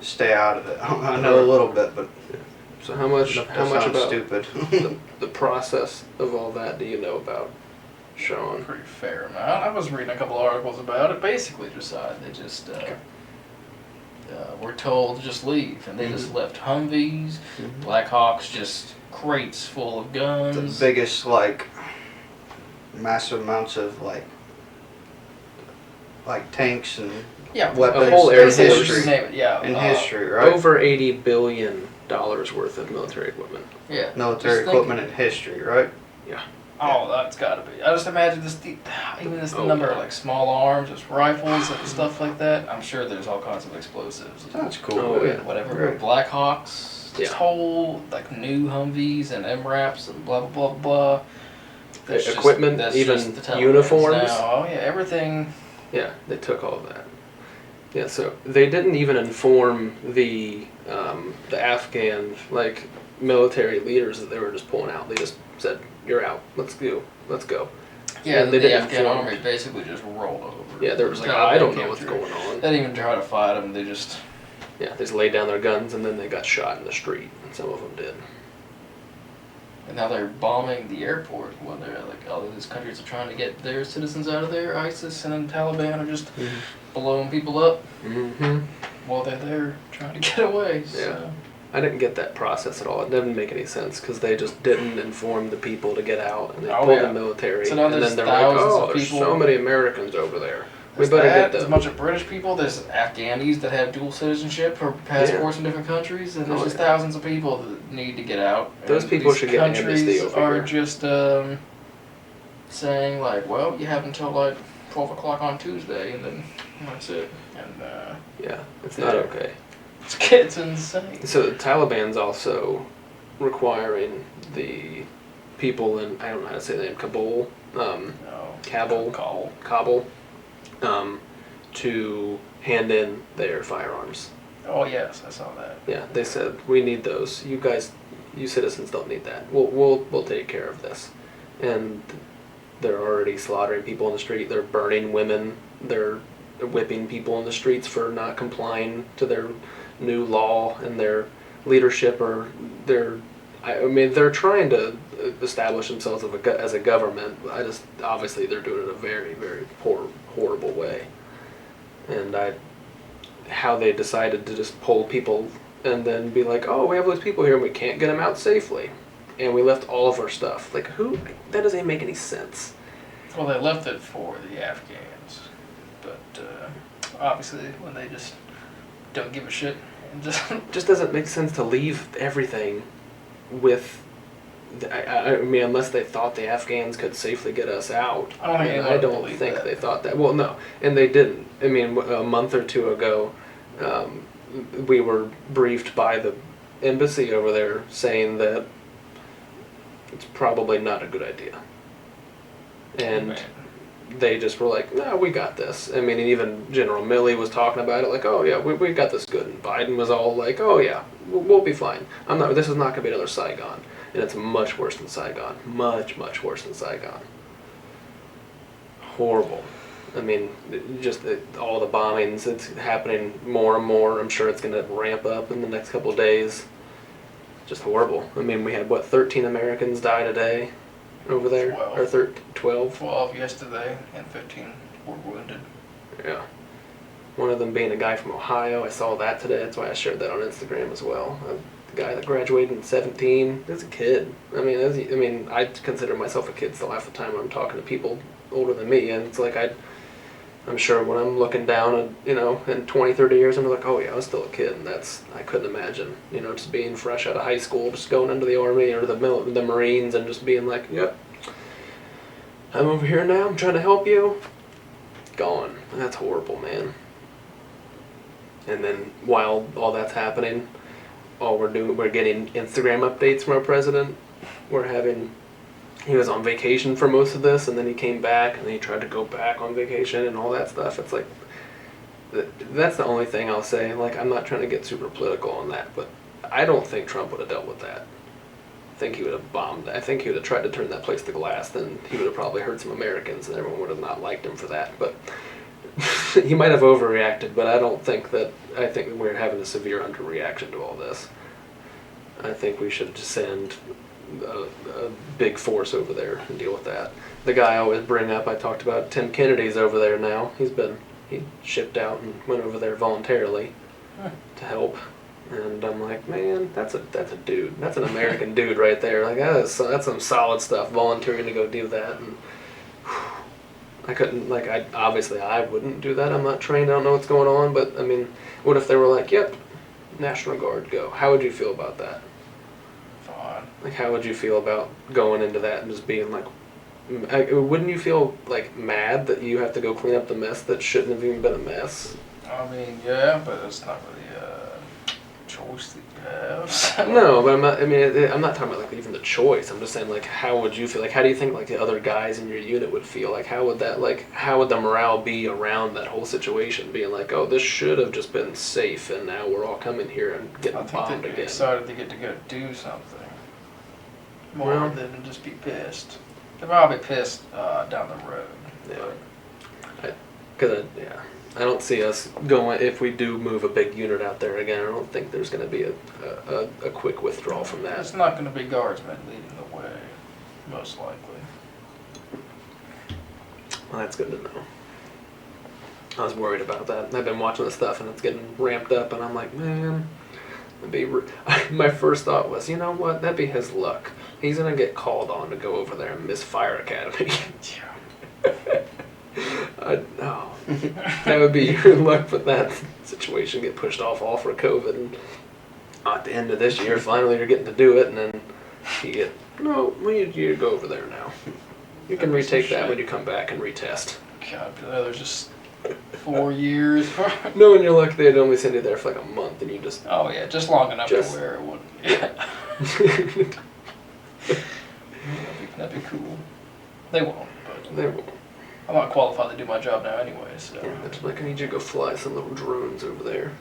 Stay out of it. I know a little bit, but so how much about stupid. the process of all that do you know about, Sean? Pretty fair amount. I was reading a couple articles about it. Basically, Josiah, they just were told to just leave, and they just left Humvees, Blackhawks, just crates full of guns. The biggest massive amounts of like tanks and weapons a whole in history. In history, right? Over $80 billion worth of military equipment. Yeah. Military equipment in history, right? Yeah. Oh, that's gotta be. I just imagine number of like small arms, just rifles and stuff like that. I'm sure there's all kinds of explosives. That's cool. Oh, yeah. Whatever. Right. Blackhawks, this whole like new Humvees and MRAPs and blah blah blah blah. Equipment, even uniforms. Oh yeah, everything. Yeah, they took all of that. Yeah, so they didn't even inform the Afghan military leaders that they were just pulling out. They just said, "You're out. Let's go. Yeah, and they the didn't Afghan inform. army basically just rolled over. Yeah, they were just like, I don't know what's going on. They didn't even try to fight them. They just. Yeah, they just laid down their guns and then they got shot in the street, and some of them did. And now they're bombing the airport when they're like, all of these countries are trying to get their citizens out of there. ISIS and then Taliban are just blowing people up while they're there trying to get away. So. Yeah. I didn't get that process at all. It didn't make any sense because they just didn't inform the people to get out, and they pulled the military. So now and then they're like, there's so many Americans over there. We better get them. There's a bunch of British people. There's Afghanis that have dual citizenship or passports in different countries, and there's just thousands of people that need to get out. Those people should get an amnesty over are here. Just saying like, well, you have until like 12 o'clock on Tuesday, and then that's it. And yeah, it's not okay. It's insane. So the Taliban's also requiring the people in, I don't know how to say the name, Kabul, Kabul, to hand in their firearms. Oh yes, I saw that. Yeah, they said, we need those. You guys, you citizens don't need that. We'll take care of this. And they're already slaughtering people in the street. They're burning women. They're whipping people in the streets for not complying to their new law and their leadership, or they're trying to establish themselves as a government. Obviously they're doing it in a very, very horrible way. And how they decided to just pull people and then be like, oh, we have those people here and we can't get them out safely, and we left all of our stuff. Like, that doesn't make any sense. Well, they left it for the Afghans, but obviously when they just don't give a shit and just doesn't make sense to leave everything with. I mean, unless they thought the Afghans could safely get us out. I don't think they thought that. Well, no, and they didn't. I mean, a month or two ago, we were briefed by the embassy over there saying that it's probably not a good idea. And they just were like, no, we got this. I mean, and even General Milley was talking about it, like, oh yeah, we got this good. And Biden was all like, oh yeah, we'll be fine. This is not going to be another Saigon. And it's much worse than Saigon. Much, much worse than Saigon. Horrible. I mean, just all the bombings, it's happening more and more. I'm sure it's going to ramp up in the next couple of days. Just horrible. I mean, we had, 13 Americans die today over there? 12. Or 12? 12 yesterday, and 15 were wounded. Yeah. One of them being a guy from Ohio. I saw that today. That's why I shared that on Instagram as well. The guy that graduated in 17. That's a kid. I mean, I consider myself a kid still half the time when I'm talking to people older than me, and it's like I'm sure when I'm looking down at, in 20, 30 years, I'm like, oh yeah, I was still a kid, and I couldn't imagine, just being fresh out of high school, just going into the Army or the Marines and just being like, yep, I'm over here now, I'm trying to help you. Gone. That's horrible, man. And then while all that's happening, we're getting Instagram updates from our president. He was on vacation for most of this, and then he came back, and then he tried to go back on vacation and all that stuff. It's like, that's the only thing I'll say. Like, I'm not trying to get super political on that, but I don't think Trump would have dealt with that. I think he would have bombed. I think he would have tried to turn that place to glass, then he would have probably hurt some Americans, and everyone would have not liked him for that. But he might have overreacted, but I think we're having a severe underreaction to all this. I think we should just send a big force over there and deal with that. The guy I always bring up, I talked about Tim Kennedy's over there now. He shipped out and went over there voluntarily to help. And I'm like, man, that's a dude. That's an American dude right there. Like that's some solid stuff. Volunteering to go do that, and I couldn't. Like, I wouldn't do that. I'm not trained. I don't know what's going on. But I mean, what if they were like, yep, National Guard, go? How would you feel about that? Like, how would you feel about going into that and just being like, wouldn't you feel like mad that you have to go clean up the mess that shouldn't have even been a mess? I mean, yeah, but it's not really a choice that you have. So. No, but I'm not talking about like even the choice. I'm just saying, like, how would you feel? Like, how do you think like the other guys in your unit would feel? Like, how would the morale be around that whole situation? Being like, oh, this should have just been safe, and now we're all coming here and getting bombed they'd be again. excited to get to go do something more than just be pissed. They'll probably be pissed down the road. Yeah. I don't see us going, if we do move a big unit out there again, I don't think there's going to be a quick withdrawal from that. It's not going to be guardsmen leading the way, most likely. Well, that's good to know. I was worried about that. I've been watching the stuff and it's getting ramped up, and I'm like, man, my first thought was, you know what, that'd be his luck. He's going to get called on to go over there and miss Fire Academy. That would be your luck, but that situation get pushed off all for COVID, and at the end of this year, finally you're getting to do it, and then you go over there now. You can retake that when you come back and retest. God, there's just 4 years. No, and you're lucky they'd only send you there for like a month, and you just... Oh yeah, just long enough to where it wouldn't... Yeah. That'd be cool. They won't, but... They won't. I'm not qualified to do my job now anyway, so... Yeah, it's like, I need you to go fly some little drones over there.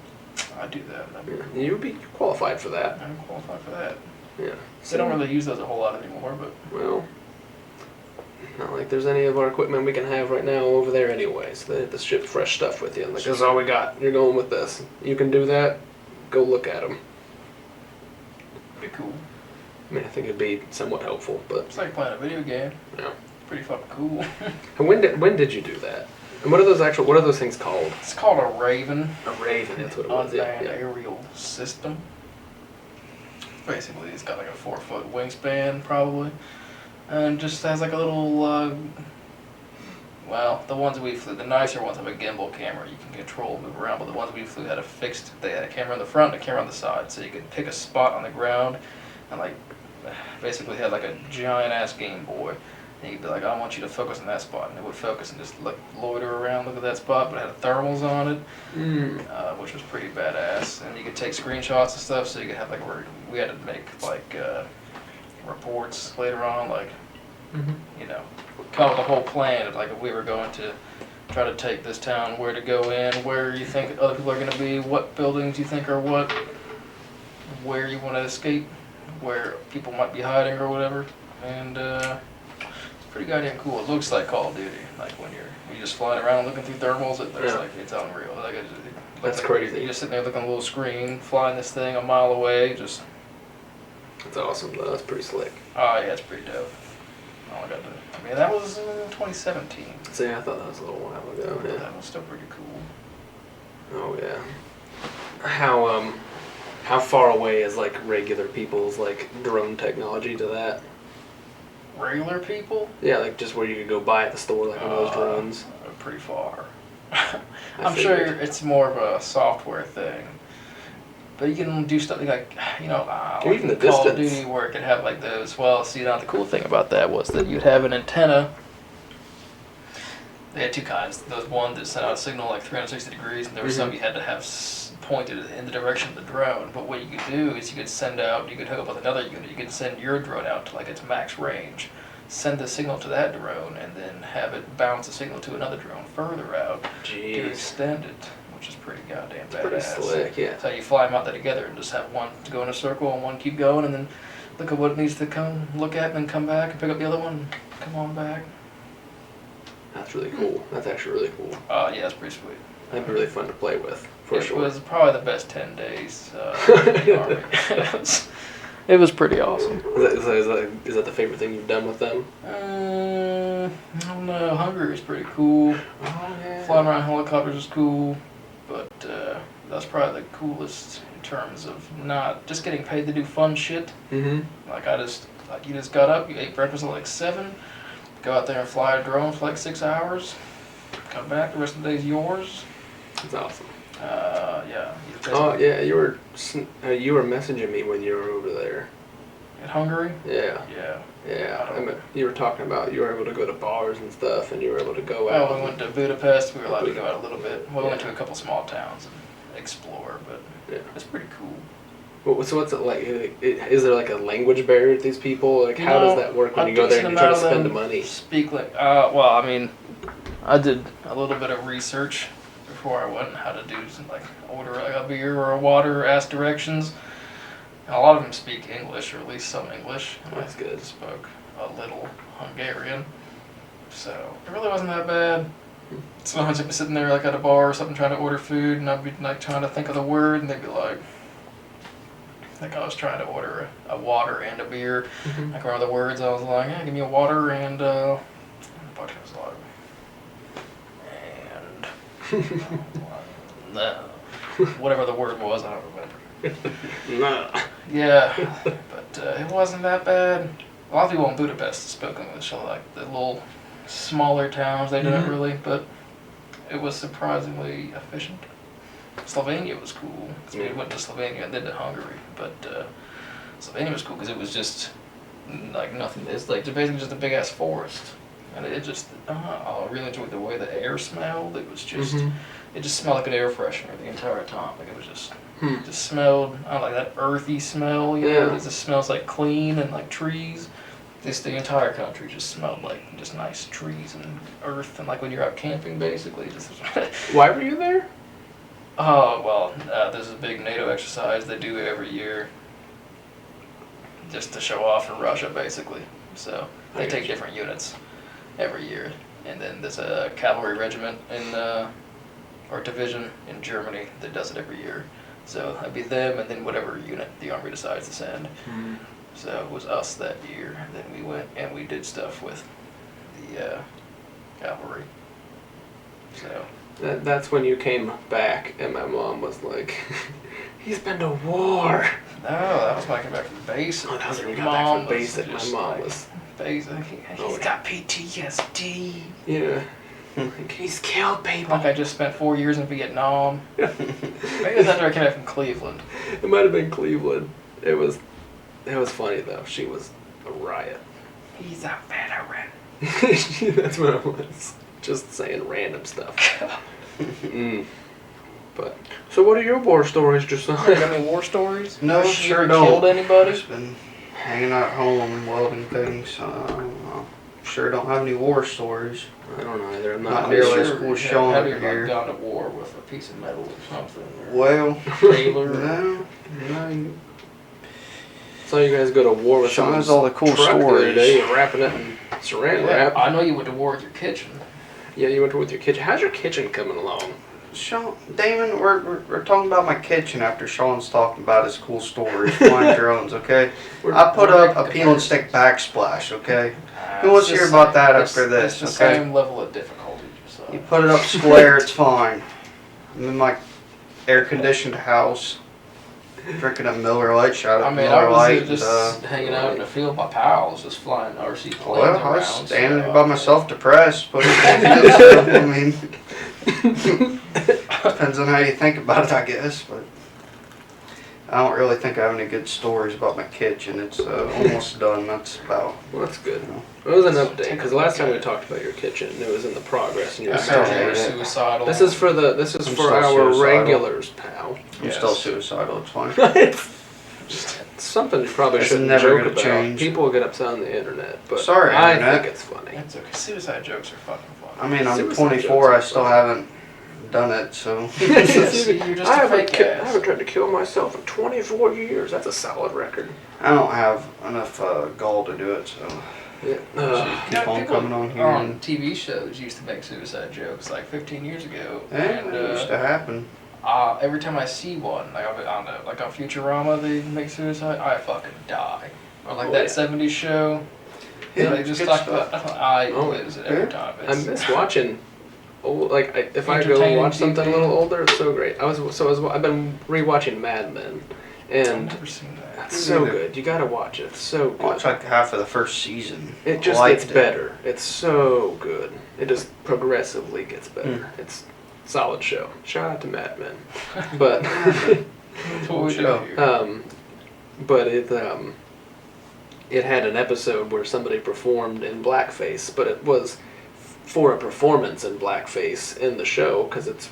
I do that. Yeah. You'd be qualified for that. I'm qualified for that. Yeah. They don't really use those a whole lot anymore, but... Well, not like there's any of our equipment we can have right now over there anyway, so they have to ship fresh stuff with you. Like, this is all we got. You're going with this. You can do that. Go look at them. Be cool. I mean, I think it'd be somewhat helpful, but... It's like playing a video game. Yeah. Pretty fucking cool. And when did you do that? And what are those things called? It's called a Raven. A Raven, that's what it was. Unmanned aerial system. Basically, it's got like a 4-foot wingspan, probably, and just has like a little. The ones we flew, the nicer ones have a gimbal camera you can control, move around. But the ones we flew had they had a camera in the front and a camera on the side, so you could pick a spot on the ground, and like, basically had like a giant ass Game Boy. And you'd be like, I want you to focus on that spot, and it would focus and just loiter around, look at that spot, but it had thermals on it, which was pretty badass. And you could take screenshots and stuff, so you could have like, we had to make like reports later on, like You know, come up with a whole plan of like if we were going to try to take this town, where to go in, where you think other people are going to be, what buildings you think are what, where you want to escape, where people might be hiding or whatever, and it's pretty goddamn cool. It looks like Call of Duty, like when you're just flying around looking through thermals. It looks like it's unreal. Like That's like crazy. You're just sitting there looking at a little screen, flying this thing a mile away. Just That's awesome though. That's pretty slick. oh yeah, it's pretty dope. I mean, that was in 2017. See, I thought that was a little while ago. But Yeah. that was still pretty cool. Oh yeah. How far away is like regular people's like drone technology to that? Regular people? Yeah, like just where you could go buy at the store, like one of those drones. Pretty far. I'm sure it's more of a software thing. But you can do stuff like, you know, like even the Call of distance. Duty where it could have like those. Well, see, now the cool thing about that was that you'd have an antenna. They had two kinds. There was one that sent out a signal like 360 degrees, and there was some you had to have pointed in the direction of the drone. But what you could do is you could hook up with another unit. You could send your drone out to like its max range, send the signal to that drone, and then have it bounce the signal to another drone further out to Jeez. extend it, which is pretty goddamn badass. Pretty slick, yeah. So you fly them out there together and just have one go in a circle and one keep going, and then look at what it needs to come look at, and then come back and pick up the other one. Come on back. That's really cool. That's actually really cool. Yeah, that's pretty sweet. That'd be really fun to play with, for It sure. was probably the best 10 days in the Army. It was pretty awesome. Is that the favorite thing you've done with them? I don't know. Hungary is pretty cool. Oh yeah. Flying around helicopters is cool, but that's probably the coolest in terms of not just getting paid to do fun shit. Mm-hmm. You just got up, you ate breakfast at like 7, go out there and fly a drone for like 6 hours, come back, the rest of the day's yours. That's awesome. Yeah. Oh yeah, you were messaging me when you were over there. In Hungary? Yeah. Yeah. Yeah. You were talking about you were able to go to bars and stuff, and you were able to go out. Well, we went to Budapest. We were allowed to go out a little bit. Well, we went to a couple small towns and explore, but it's pretty cool. So what's it like? Is there like a language barrier to these people? Like how does that work when you go there and you try to spend the money? Speak like well, I mean, I did a little bit of research before I went on how to do some, like order like a beer or a water or ask directions. And a lot of them speak English, or at least some English. And That's good. I spoke a little Hungarian, so it really wasn't that bad. Sometimes I'd be sitting there like at a bar or something trying to order food, and I'd be like trying to think of the word, and they'd be like I was trying to order a water and a beer. I can remember the words. I was like, yeah, give me a water and whatever the word was, I don't remember. Nah. Yeah, but it wasn't that bad. A lot of people in Budapest spoke English, so like the little smaller towns, they didn't really, but it was surprisingly efficient. Slovenia was cool, because we went to Slovenia and then to Hungary, but Slovenia was cool because it was just like nothing. It's like basically just a big ass forest, and it just I really enjoyed the way the air smelled. It was just it just smelled like an air freshener the entire time. Like it was just it just smelled I don't know, like that earthy smell. You know, it just smells like clean and like trees. The entire country just smelled like just nice trees and earth, and like when you're out camping, basically. Just Why were you there? Oh, well, there's a big NATO exercise they do every year just to show off for Russia, basically. So they take different units every year. And then there's a cavalry regiment or division in Germany that does it every year. So that'd be them and then whatever unit the Army decides to send. So it was us that year. Then we went and we did stuff with the cavalry. So... That's when you came back, and my mom was like, "He's been to war." No, that was when I came back from base. Oh, that was when you got back from basic. My mom was basic. He's got PTSD. Yeah. Like, he's killed people. Like I just spent 4 years in Vietnam. Maybe it was after I came back from Cleveland. It might have been Cleveland. It was funny though. She was a riot. He's a veteran. That's what it was. Just saying random stuff. But so, what are your war stories, Josiah? You got any war stories? No, You sure ever don't. killed anybody? Just been hanging out at home, welding things. I don't know. sure don't have any war stories. I don't know either. I'm Not not nearly sure. as cool as Sean Have you over like here. gone to war with a piece of metal or something? Or Well, trailer? no, no. Saw you guys go to war with Sean someone's has all the cool truck the other stories. day. You're wrapping it in saran Yeah, wrap. I know you went to war with your kitchen. Yeah, you went to with your kitchen. How's your kitchen coming along? Sean, Damon, we're talking about my kitchen after Sean's talking about his cool stories, flying drones, okay? I put up a peel and stick backsplash, okay? Who wants to hear about that after this, It's the okay? same level of difficulty. So. You put it up square, it's fine. I'm in my air-conditioned house, drinking a Miller Lite, shout out I to mean, I Miller was Lite. just hanging out in the field. My pals just flying RC planes Well, around. I was standing so, by myself, depressed, putting things in, so, I mean, depends on how you think about it, I guess, but I don't really think I have any good stories about my kitchen. It's almost done. That's about. Well, that's good. You know. It was an update because last time we talked about your kitchen, it was in the progress, and you I were still imagine saying you're hate it. suicidal. this is for I'm still our suicidal. regulars, pal. I'm Yes. still suicidal. It's fine. It's something you probably It's shouldn't never joke gonna about. change. People get upset on the internet, but Sorry, I internet. think it's funny. That's okay. Suicide jokes are fucking fun. I mean, I'm Suicide 24. I jokes are still fun. haven't done it, so. Yes, you're just a fake I ass. haven't tried to kill myself in 24 years. That's a solid record. I don't have enough gall to do it, so. Yeah. Keep on people coming on here. on TV shows used to make suicide jokes like 15 years ago. Yeah, and it used to happen. every time I see one, like on Futurama, they make suicide, I fucking die. Or like Oh, that yeah. 70s show. Yeah, They just good talk stuff. about. I Oh, lose it every yeah. time. I miss watching. If I go Entertaining watch something a TV. little older, it's so great. I've been rewatching Mad Men, I've and never seen that. it's so Neither. good. You gotta watch it. It's so good. Watch like half of the first season. It just Liked gets it. better. It's so good. It just progressively gets better. Hmm. It's a solid show. Shout out to Mad Men. But That's what we do Show. here. but it had an episode where somebody performed in blackface, but it was for a performance in blackface in the show because it's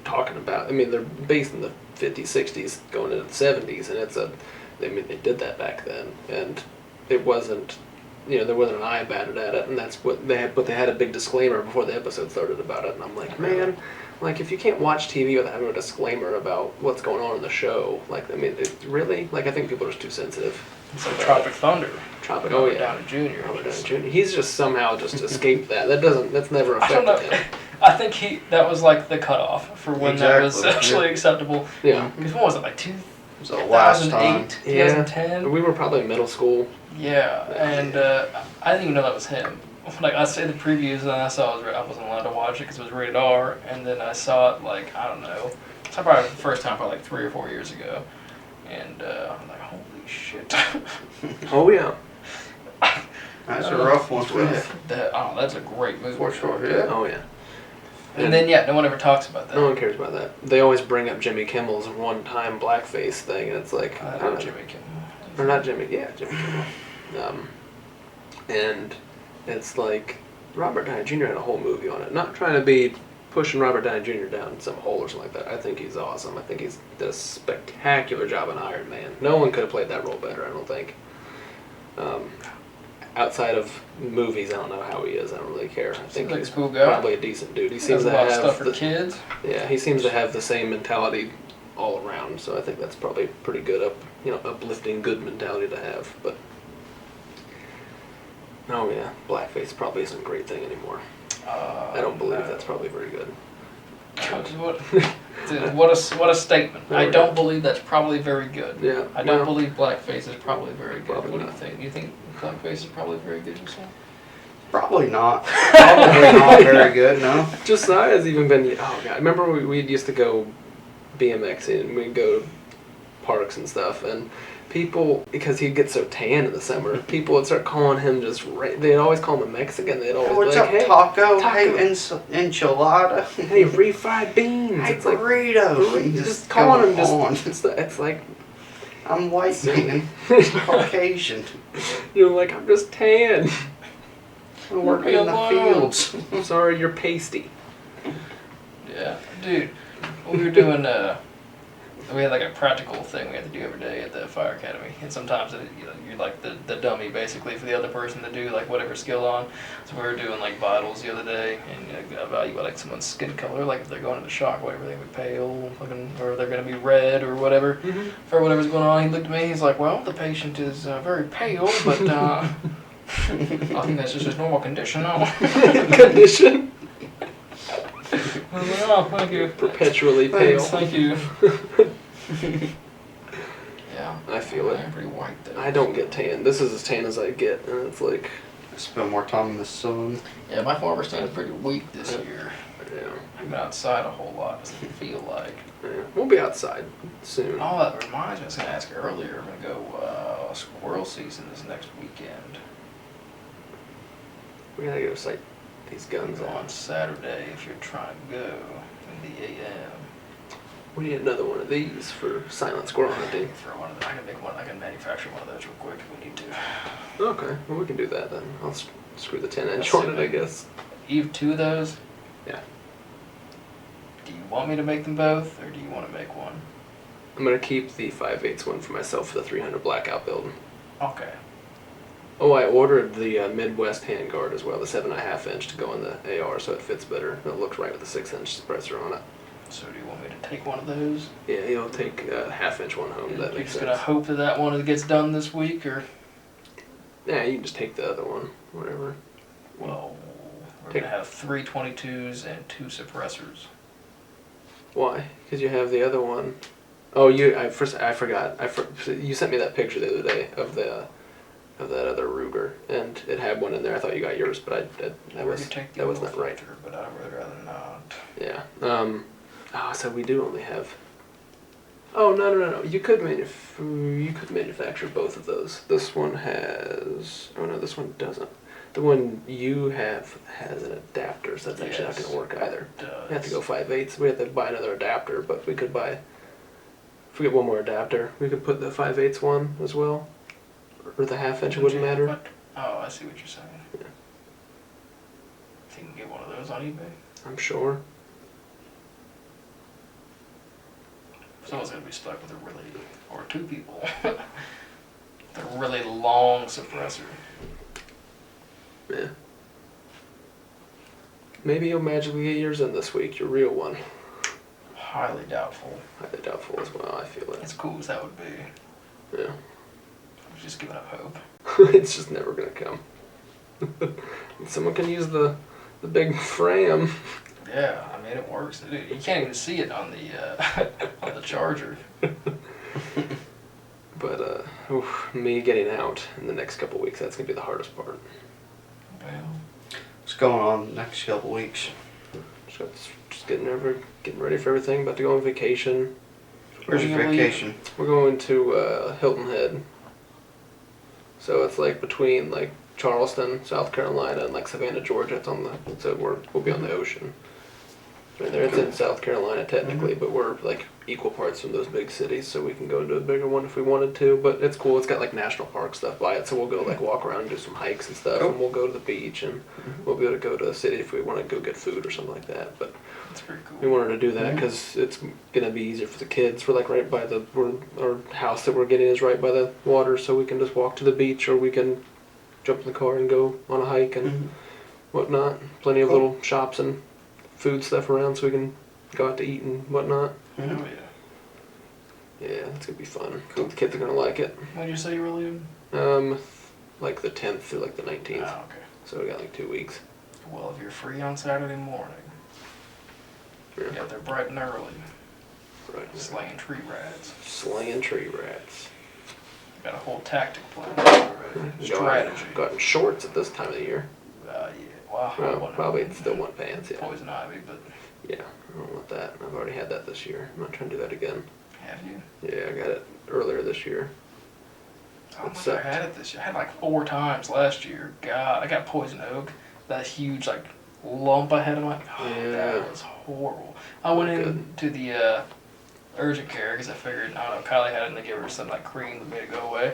talking about. I mean, they're based in the 50s, 60s, going into the 70s, and they did that back then, and it wasn't. There wasn't an eye batted at it, and that's what they had. But they had a big disclaimer before the episode started about it, and I'm like, man, like if you can't watch TV without having a disclaimer about what's going on in the show, like I mean, really, like I think people are just too sensitive. It's like Tropic Thunder. Tropic, Robert oh yeah, Downey Jr. Robert Downey Jr. He's just somehow just escaped that. That's never I don't know. affected him. I think that was like the cutoff for when that was Exactly, actually yeah. acceptable. Yeah, Because when was it, like It was the last time. 2008, Yeah. 2010? we were probably in middle school. Yeah, and I didn't even know that was him. Like I saw the previews and I saw I wasn't allowed to watch it because it was rated R, and then I saw it like I don't know, it's probably the first time probably like 3 or 4 years ago, and I'm like holy shit. Oh yeah, That's a rough one. That's a great movie. For sure, yeah. oh yeah. And then no one ever talks about that. No one cares about that. They always bring up Jimmy Kimmel's one-time blackface thing, and it's like, I I know don't know. Jimmy Kimmel. Or not Jimmy, yeah, Jimmy Kimmel. And it's like Robert Downey Jr. had a whole movie on it. Not trying to be pushing Robert Downey Jr. down some hole or something like that. I think he's awesome. I think he's did a spectacular job in Iron Man. No one could have played that role better, I don't think. Outside of movies, I don't know how he is. I don't really care. I think like a he's cool guy. probably a decent dude. He He seems has a to lot of have stuff for kids. yeah, he seems to have the same mentality all around. So I think that's probably pretty good uplifting, good mentality to have. But oh yeah, blackface probably isn't a great thing anymore. I don't believe that's probably very good. What a statement. No, I we're don't not. believe that's probably very good. Yeah, I don't well, believe blackface is probably very good. Probably What do you not. think? You think blackface is probably very good yourself? Probably not. Probably not very good, no. Josiah's even been. Oh god, I remember we used to go BMXing and we'd go to parks and stuff, and people, because he'd get so tan in the summer, people would start calling him they'd always call him a Mexican. They'd always What's be like, up, hey, taco? taco. Hey, enchilada. hey, refried beans. Hey, It's like burrito. just calling him on. it's like I'm white, man. Caucasian. you're like, I'm just tan. I'm working in the fields. I'm sorry, you're pasty. Yeah, dude. We were doing we had like a practical thing we had to do every day at the fire academy, and sometimes you're like the dummy basically for the other person to do like whatever skill on. So we were doing like vitals the other day, and evaluate like someone's skin color, like if they're going into shock, whatever, they would pale, fucking, or they're gonna be red or whatever for whatever's going on. He looked at me, he's like, well, the patient is very pale, but I think that's just his normal condition. Condition. I was like, oh, thank you. Perpetually pale. Thanks, thank you. Yeah. I feel it. I'm pretty white though. I don't get tan. This is as tan as I get, and it's like. I spend more time in the sun. Yeah, my farmer stand is pretty weak this year. Yeah. I've been outside a whole lot, doesn't feel like. Yeah. We'll be outside soon. Oh, that reminds me, I was going to ask earlier, we're going to go squirrel season this next weekend. We gotta go sight these guns On on. Saturday, if you're trying to go in the AM. We need another one of these for silent squirrel hunting. For one of the, I can make one. I can manufacture one of those real quick if we need to. Okay, well we can do that then. I'll screw the 10-inch That's on it, it. I guess. Eve, 2 of those. Yeah. Do you want me to make them both, or do you want to make one? I'm gonna keep the 5/8 one for myself for the 300 blackout build. Okay. Oh, I ordered the Midwest handguard as well, the 7.5 inch to go in the AR, so it fits better. It looks right with the 6-inch suppressor on it. So do you want me to take one of those? Yeah, he'll take a 1/2 inch one home. You're That makes just sense. gonna hope that that one gets done this week, or? Yeah, you can just take the other one, whatever. Well, we're Take- gonna have 3 22s and 2 suppressors. Why? Because you have the other one. Oh, I forgot. You sent me that picture the other day of that other Ruger, and it had one in there. I thought you got yours, but that was not right. But I would rather not. Yeah. So we do only have. Oh no! You could manufacture both of those. This one has. Oh no, this one doesn't. The one you have has an adapter, so that's actually not going to work either. We have to go 5/8. We have to buy another adapter, but we could buy. If we get one more adapter, we could put the 5/8 one as well, or the 1/2 inch. It wouldn't matter. What? Oh, I see what you're saying. Yeah. So you can get one of those on eBay. I'm sure. Someone's gonna be stuck with or 2 people, with a really long suppressor. Yeah. Maybe you'll magically get yours in this week, your real one. Highly doubtful. Highly doubtful as well, I feel it. As cool as that would be. Yeah. I'm just giving up hope. It's just never gonna come. Someone can use the big frame. Yeah, I mean it works. You can't even see it on the on the charger. But me getting out in the next couple weeks, that's gonna be the hardest part. Well, What's going on the next couple weeks? Just getting ready for everything. About to go on vacation. Where's your Really? vacation? We're going to Hilton Head. So it's like between like Charleston, South Carolina, and like Savannah, Georgia. It's on so we'll be on the ocean. Right there, it's in South Carolina technically, but we're like equal parts from those big cities, so we can go to a bigger one if we wanted to. But it's cool. It's got like national park stuff by it, so we'll go like walk around and do some hikes and stuff, and we'll go to the beach, and we'll be able to go to a city if we want to go get food or something like that. But that's pretty cool. we wanted to do that because it's gonna be easier for the kids. We're like right by our house that we're getting is right by the water, so we can just walk to the beach, or we can jump in the car and go on a hike and whatnot. Plenty of little shops and food stuff around, so we can go out to eat and whatnot. Oh yeah. Yeah, that's gonna be fun. Cool. The kids are gonna like it. When did you say you were leaving? Like the 10th through like the 19th. Oh, okay. So we got like 2 weeks. Well, if you're free on Saturday morning, Yeah. get there bright and early. Right. Slaying tree rats. Slaying tree rats. Got a whole tactic plan. Strategy. Got in shorts at this time of the year. Yeah. Well, I Well, wouldn't- probably still want pants, yeah. Poison ivy, but Yeah, I don't want that. I've already had that this year. I'm not trying to do that again. have you? Yeah, I got it earlier this year. I don't It think I sucked. had it this year. I had it like 4 times last year. God, I got poison oak. That huge like lump I had in my. Oh, Yeah. that was horrible. I went Not into the urgent care because I figured, I don't know, Kylie had it and they gave her some like cream that made it go away.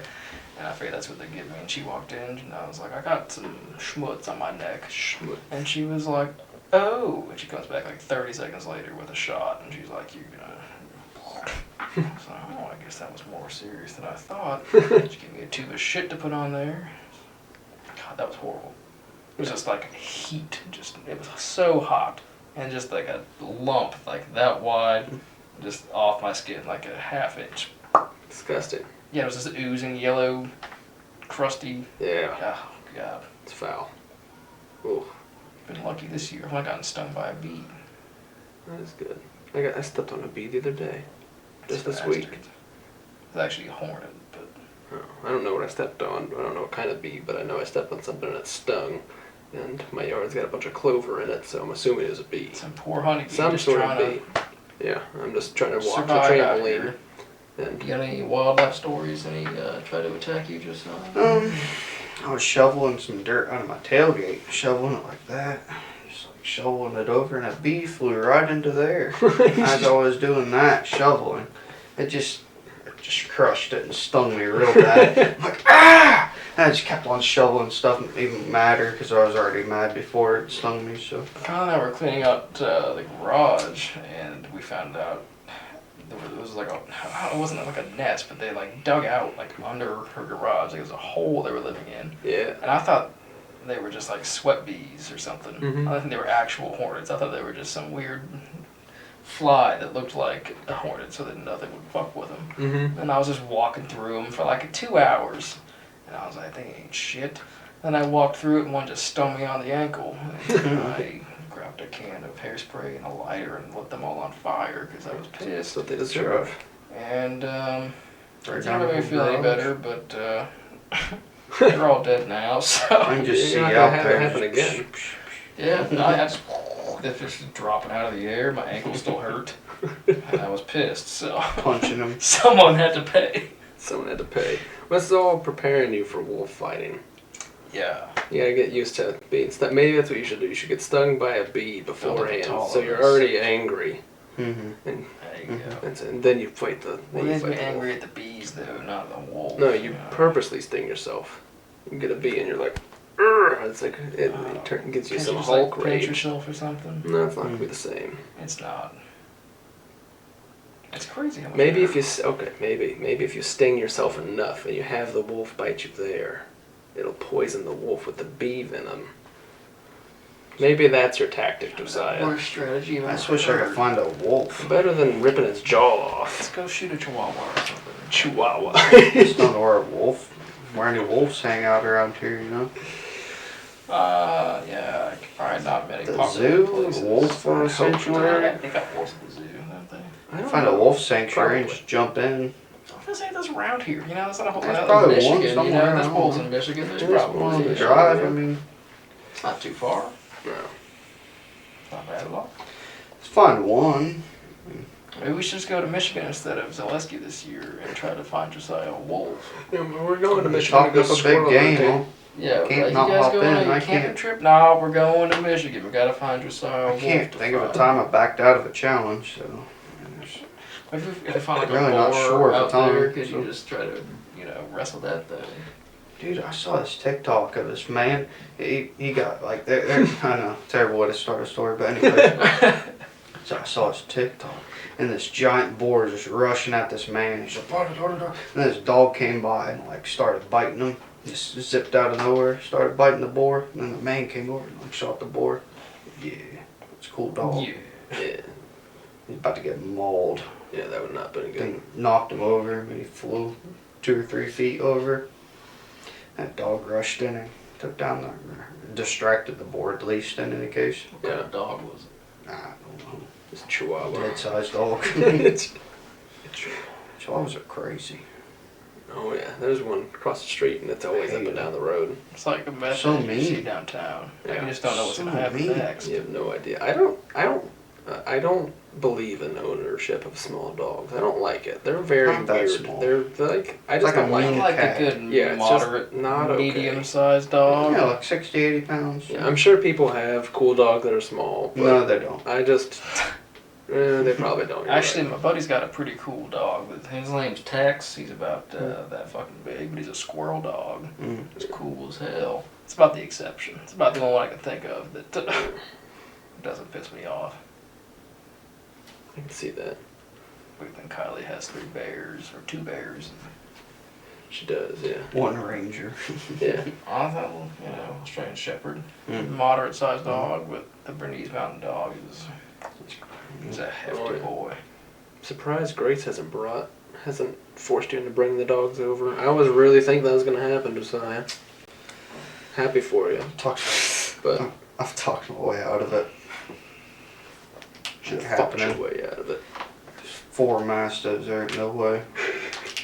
And I figured that's what they give me. And she walked in and I was like, I got some schmutz on my neck. Schmutz. And she was like, oh. And she comes back like 30 seconds later with a shot. And she's like, you're gonna. I was like, oh, I guess that was more serious than I thought. She gave me a tube of shit to put on there. God, that was horrible. It was just like heat. It was so hot. And just like a lump like that wide, just off my skin, like a half-inch. Disgusting. Yeah, it was just oozing yellow, crusty. Yeah. Oh, God. It's foul. Ooh. Been lucky this year. I've not gotten stung by a bee. That is good. I stepped on a bee the other day. Just this Bastard. week. It was actually a hornet, but... Oh, I don't know what I stepped on. I don't know what kind of bee, but I know I stepped on something and it stung. And my yard's got a bunch of clover in it, so I'm assuming it was a bee. Some poor honeybee Some just sort trying of bee. Yeah, I'm just trying to walk the survive out trampoline. here. And You got any wildlife stories? Any try to attack you just now? I was shoveling some dirt out of my tailgate, shoveling it like that. Just like shoveling it over, and a bee flew right into there. As I was doing that, shoveling, it just crushed it and stung me real bad. I'm like, ah! And I just kept on shoveling stuff, and it didn't even matter because I was already mad before it stung me. So Kyle and I were cleaning out the garage, and we found out it was like it wasn't like a nest, but they like dug out like under her garage. Like, it was a hole they were living in. yeah. And I thought they were just like sweat bees or something. Mhm. I didn't think they were actual hornets. I thought they were just some weird fly that looked like a hornet, so that nothing would fuck with them. Mm-hmm. And I was just walking through them for like 2 hours. And I was like, they ain't shit. Then I walked through it and one just stung me on the ankle. And I grabbed a can of hairspray and a lighter and lit them all on fire because I was That's pissed. what they deserve. And Right it down didn't make me the feel any garage. better, but they're all dead now, I so... can just see You're not out gonna have there. it happen again. Yeah, no, I just... They're just dropping out of the air. My ankle still hurt. And I was pissed, so... Punching them. Someone had to pay. Someone had to pay. This is all preparing you for wolf fighting. Yeah. You gotta get used to being stung. Maybe that's what you should do. You should get stung by a bee beforehand, so you're tolerance. already angry, Mm-hmm. and, There you go. and then you fight the. Well, Then you it fight me the wolf. angry at the bees, though, not the wolf. No, you know. purposely sting yourself. You get a bee and you're like, "Urgh," it's like it gives you Can't some just, Hulk like, pinch rage. yourself or something? No, it's not gonna be the same. It's not. It's crazy how much Maybe it if you maybe if you sting yourself enough and you have the wolf bite you there, it'll poison the wolf with the bee venom. Maybe that's your tactic, Josiah. Worst strategy I've I just ever wish I could heard. find a wolf. Better than ripping its jaw off. Let's go shoot a chihuahua or something. Chihuahua. Just don't know where a wolf, where any wolves hang out around here, you know. Yeah, probably not many The popular zoo, places. wolf sanctuary. They got wolves at the zoo, don't they? I don't Find a know. wolf sanctuary and Probably. just jump in. I was gonna say that's around here. You know, that's not a whole There's lot. probably Michigan, one you know, somewhere, there's I don't wolves know. in Michigan. There's There's probably one On in the Michigan, drive, yeah. I mean, It's not too far. No. It's not bad at all. let's find one. Maybe we should just go to Michigan instead of Zaleski this year and try to find Josiah a wolf. Yeah, we're going to Michigan to Talking go up a big squirrel game, hunting. huh? Yeah, Can't like, not you guys hop going in, on I a camping can't. trip? No, we're going to Michigan. We gotta find Josiah a I wolf. can't to think of a find. time I backed out of a challenge, so. Maybe if we find like Really a not boar sure at out the time, there, could so. you just try to, wrestle that thing? Dude, I saw this TikTok of this man. He got like, they're I know, terrible way to start a story, but anyway. So I saw his TikTok, and this giant boar is just rushing at this man. He's like, and then this dog came by and like started biting him. Just zipped out of nowhere, started biting the boar, and then the man came over and like shot the boar. Yeah, it's a cool dog. Yeah. Yeah, He's about to get mauled. yeah, that would not have been good. Then knocked him over, and he flew 2 or 3 feet over. That dog rushed in and took down the, distracted the boar at least in any case. What kind of dog was it? Nah, I don't know. It's a Chihuahua. Dead-sized dog. it's, Chihuahuas are crazy. oh yeah, there's one across the street and it's always up and down the road. It's like the best So thing you see mean. downtown. Yeah. You just don't know what's So gonna happen mean. next. You have no idea. I don't believe in ownership of small dogs. I don't like it. They're very Not that weird. small. They're like I It's just like don't a like I it. mean like cat. a good Yeah, it's just moderate, not okay. medium-sized dog. Yeah, like 60, 80 pounds. Yeah, I'm sure people have cool dogs that are small, but No, they don't. I just they probably don't. You're Actually, right. my buddy's got a pretty cool dog. His name's Tex. He's about that fucking big, but he's a squirrel dog. Mm. It's cool as hell. It's about the exception. It's about the only one I can think of that doesn't piss me off. I can see that. But then Kylie has 3 bears, or 2 bears. She does, yeah. One ranger. Yeah. I thought, well, Australian Shepherd, moderate sized dog, but the Bernese Mountain Dog is a hefty boy. Surprised Grace hasn't forced you into bringing the dogs over. I was really thinking that was going to happen, Josiah. Happy for you. But I've talked my way out of it. you Shit fucked your happening. way out of it. 4 Mastas, there ain't no way.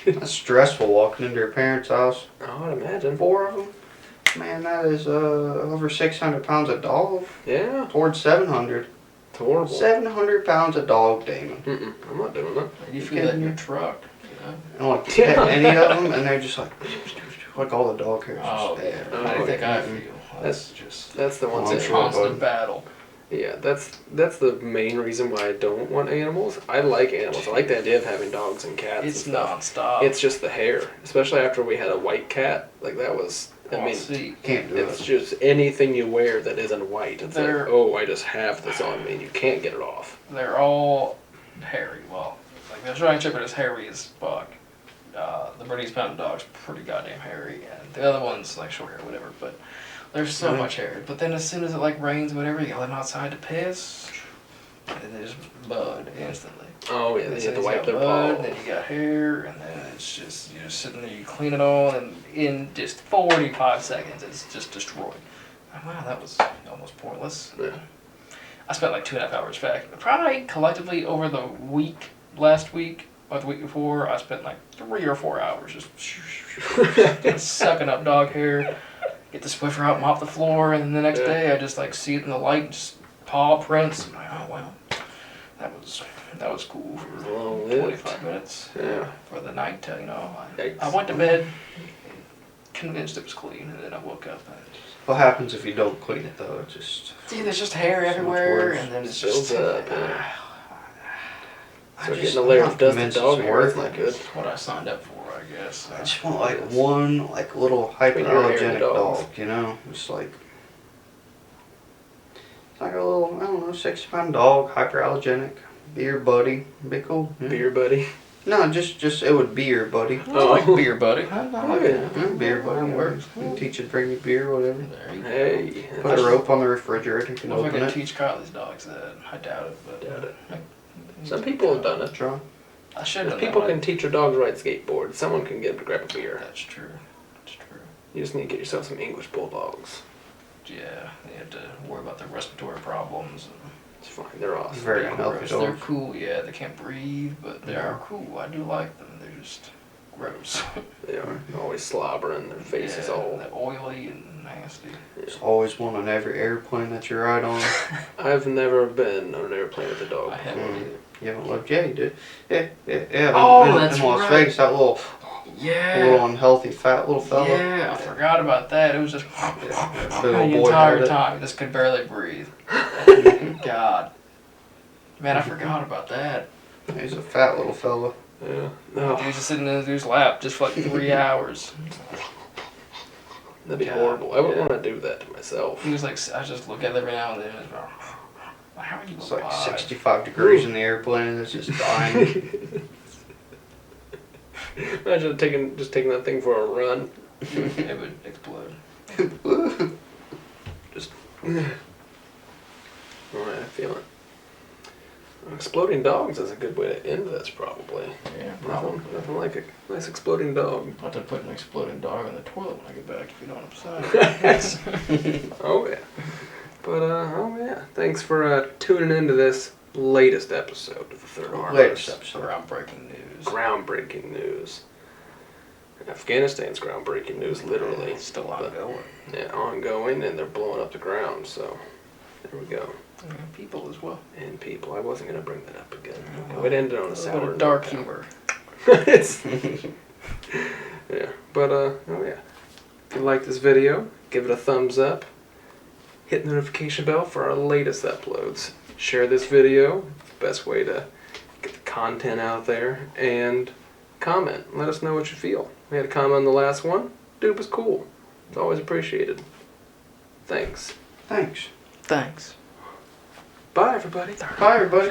That's stressful walking into your parents' house. Oh, I'd imagine. 4 of them? Man, that is over 600 pounds of dog. Yeah. Towards 700. It's horrible. 700 pounds of dog, Damon. I'm not doing that. You feel that in your truck, And like pet any of them, and they're just like all the dog hairs. Oh, just yeah. Oh, I think yeah. I feel. That's just That's the one Well, it's I'm a thing. sure. constant battle. Yeah, that's the main reason why I don't want animals. I like animals. I like the idea of having dogs and cats. It's and stuff. nonstop. It's just the hair, especially after we had a white cat. Like that was. I mean, see. Can't do it's it. just anything you wear that isn't white. It's They're- like, oh, I just have this on me, and you can't get it off. They're all hairy. Well, like the Australian Shepherd is hairy as fuck. The Bernese Mountain Dog's pretty goddamn hairy, and the other one's like short hair, whatever. But there's so much hair. But then as soon as it like rains, whatever, you let them outside to piss, and they just bud instantly. Oh yeah, And then so you have to you wipe got their bud, paw. then you got hair, and then it's just you're just sitting there, you clean it all, and in just 45 seconds, it's just destroyed. Oh, wow, that was almost pointless. Yeah. I spent like 2.5 hours back. Probably collectively over the week, last week, or the week before, I spent like 3 or 4 hours just sucking up dog hair, get the Swiffer out, mop the floor, and then the next Yeah. day I just like see it in the light, and just paw prints. I'm like, oh wow, that was cool for Long-lived. 25 minutes. Yeah. For the night, Yikes. I went to bed convinced it was clean, and then I woke up and What happens if you don't clean it though? It just see, there's just hair So much everywhere, worse. and then it's Builds just up, yeah. I So just- getting a layer I'm of dust and convinced dog it's hair is worth not it. good. That's what I signed up for, I guess. I just want like one like little Between your hair and hyperallergenic the dog's. dog, you know? Just like it's like a little, I don't know, 60-pound dog, hyperallergenic, be your buddy, be cool. Yeah. Beer buddy. No, just it would be your buddy. I like beer, buddy. I like Oh, it. Yeah, beer buddy. That works. Teach it to bring you beer, whatever. There you go. Hey. Put a rope on the refrigerator, you can What if I open could it. teach Kylie's dogs that? I doubt it, but Doubt it. Like, Some people have done it. Try. I should If have. people can teach their dogs to ride skateboards, someone can get them to grab a beer. That's true. That's true. You just need to get yourself some English bulldogs. Yeah, they have to worry about their respiratory problems. It's fine. They're awesome. Very They're unhealthy gross. They're dogs. cool. Yeah, they can't breathe, but they are cool. I do like them. They're just gross. They are always slobbering. Their face is Yeah, all. they're oily and nasty. There's always one on every airplane that you ride on. I've never been on an airplane with a dog. I haven't either. You haven't looked? Yeah, you did. Yeah. Oh, in that's Las right. Vegas, that little Yeah. unhealthy, fat little fella. Yeah, I forgot about that. It was just Big the old boy entire had it. time. Just could barely breathe. God. Man, I forgot about that. He's a fat little fella. Yeah. He No, was just sitting in the dude's lap just for like 3 hours. that'd be God, horrible. I wouldn't yeah. want to do that to myself. He was like, I just look at it every now and then. And how are you It's like alive? 65 degrees in the airplane and it's just dying. Imagine taking that thing for a run. It would explode. Just. Alright, I feel it. Exploding dogs is a good way to end this, probably. Yeah, Nothing like a nice exploding dog. I'll have to put an exploding dog in the toilet when I get back, if you know what I'm saying. Oh yeah. But oh yeah. Thanks for tuning into this latest episode of the Third Armor. Latest episode. Groundbreaking news. Groundbreaking news. Afghanistan's groundbreaking news, literally. It's still ongoing. Yeah, ongoing, and they're blowing up the ground. So there we go. Yeah, people as well. And people. I wasn't gonna bring that up again. Well, It ended on a A little sour bit of dark note. humor. It's, yeah, but oh yeah. If you like this video, give it a thumbs up. Hit the notification bell for our latest uploads. Share this video. It's the best way to get the content out there. And comment. Let us know what you feel. We had a comment on the last one. Dude was cool. It's always appreciated. Thanks. Thanks. Thanks. Bye, everybody. Bye, everybody.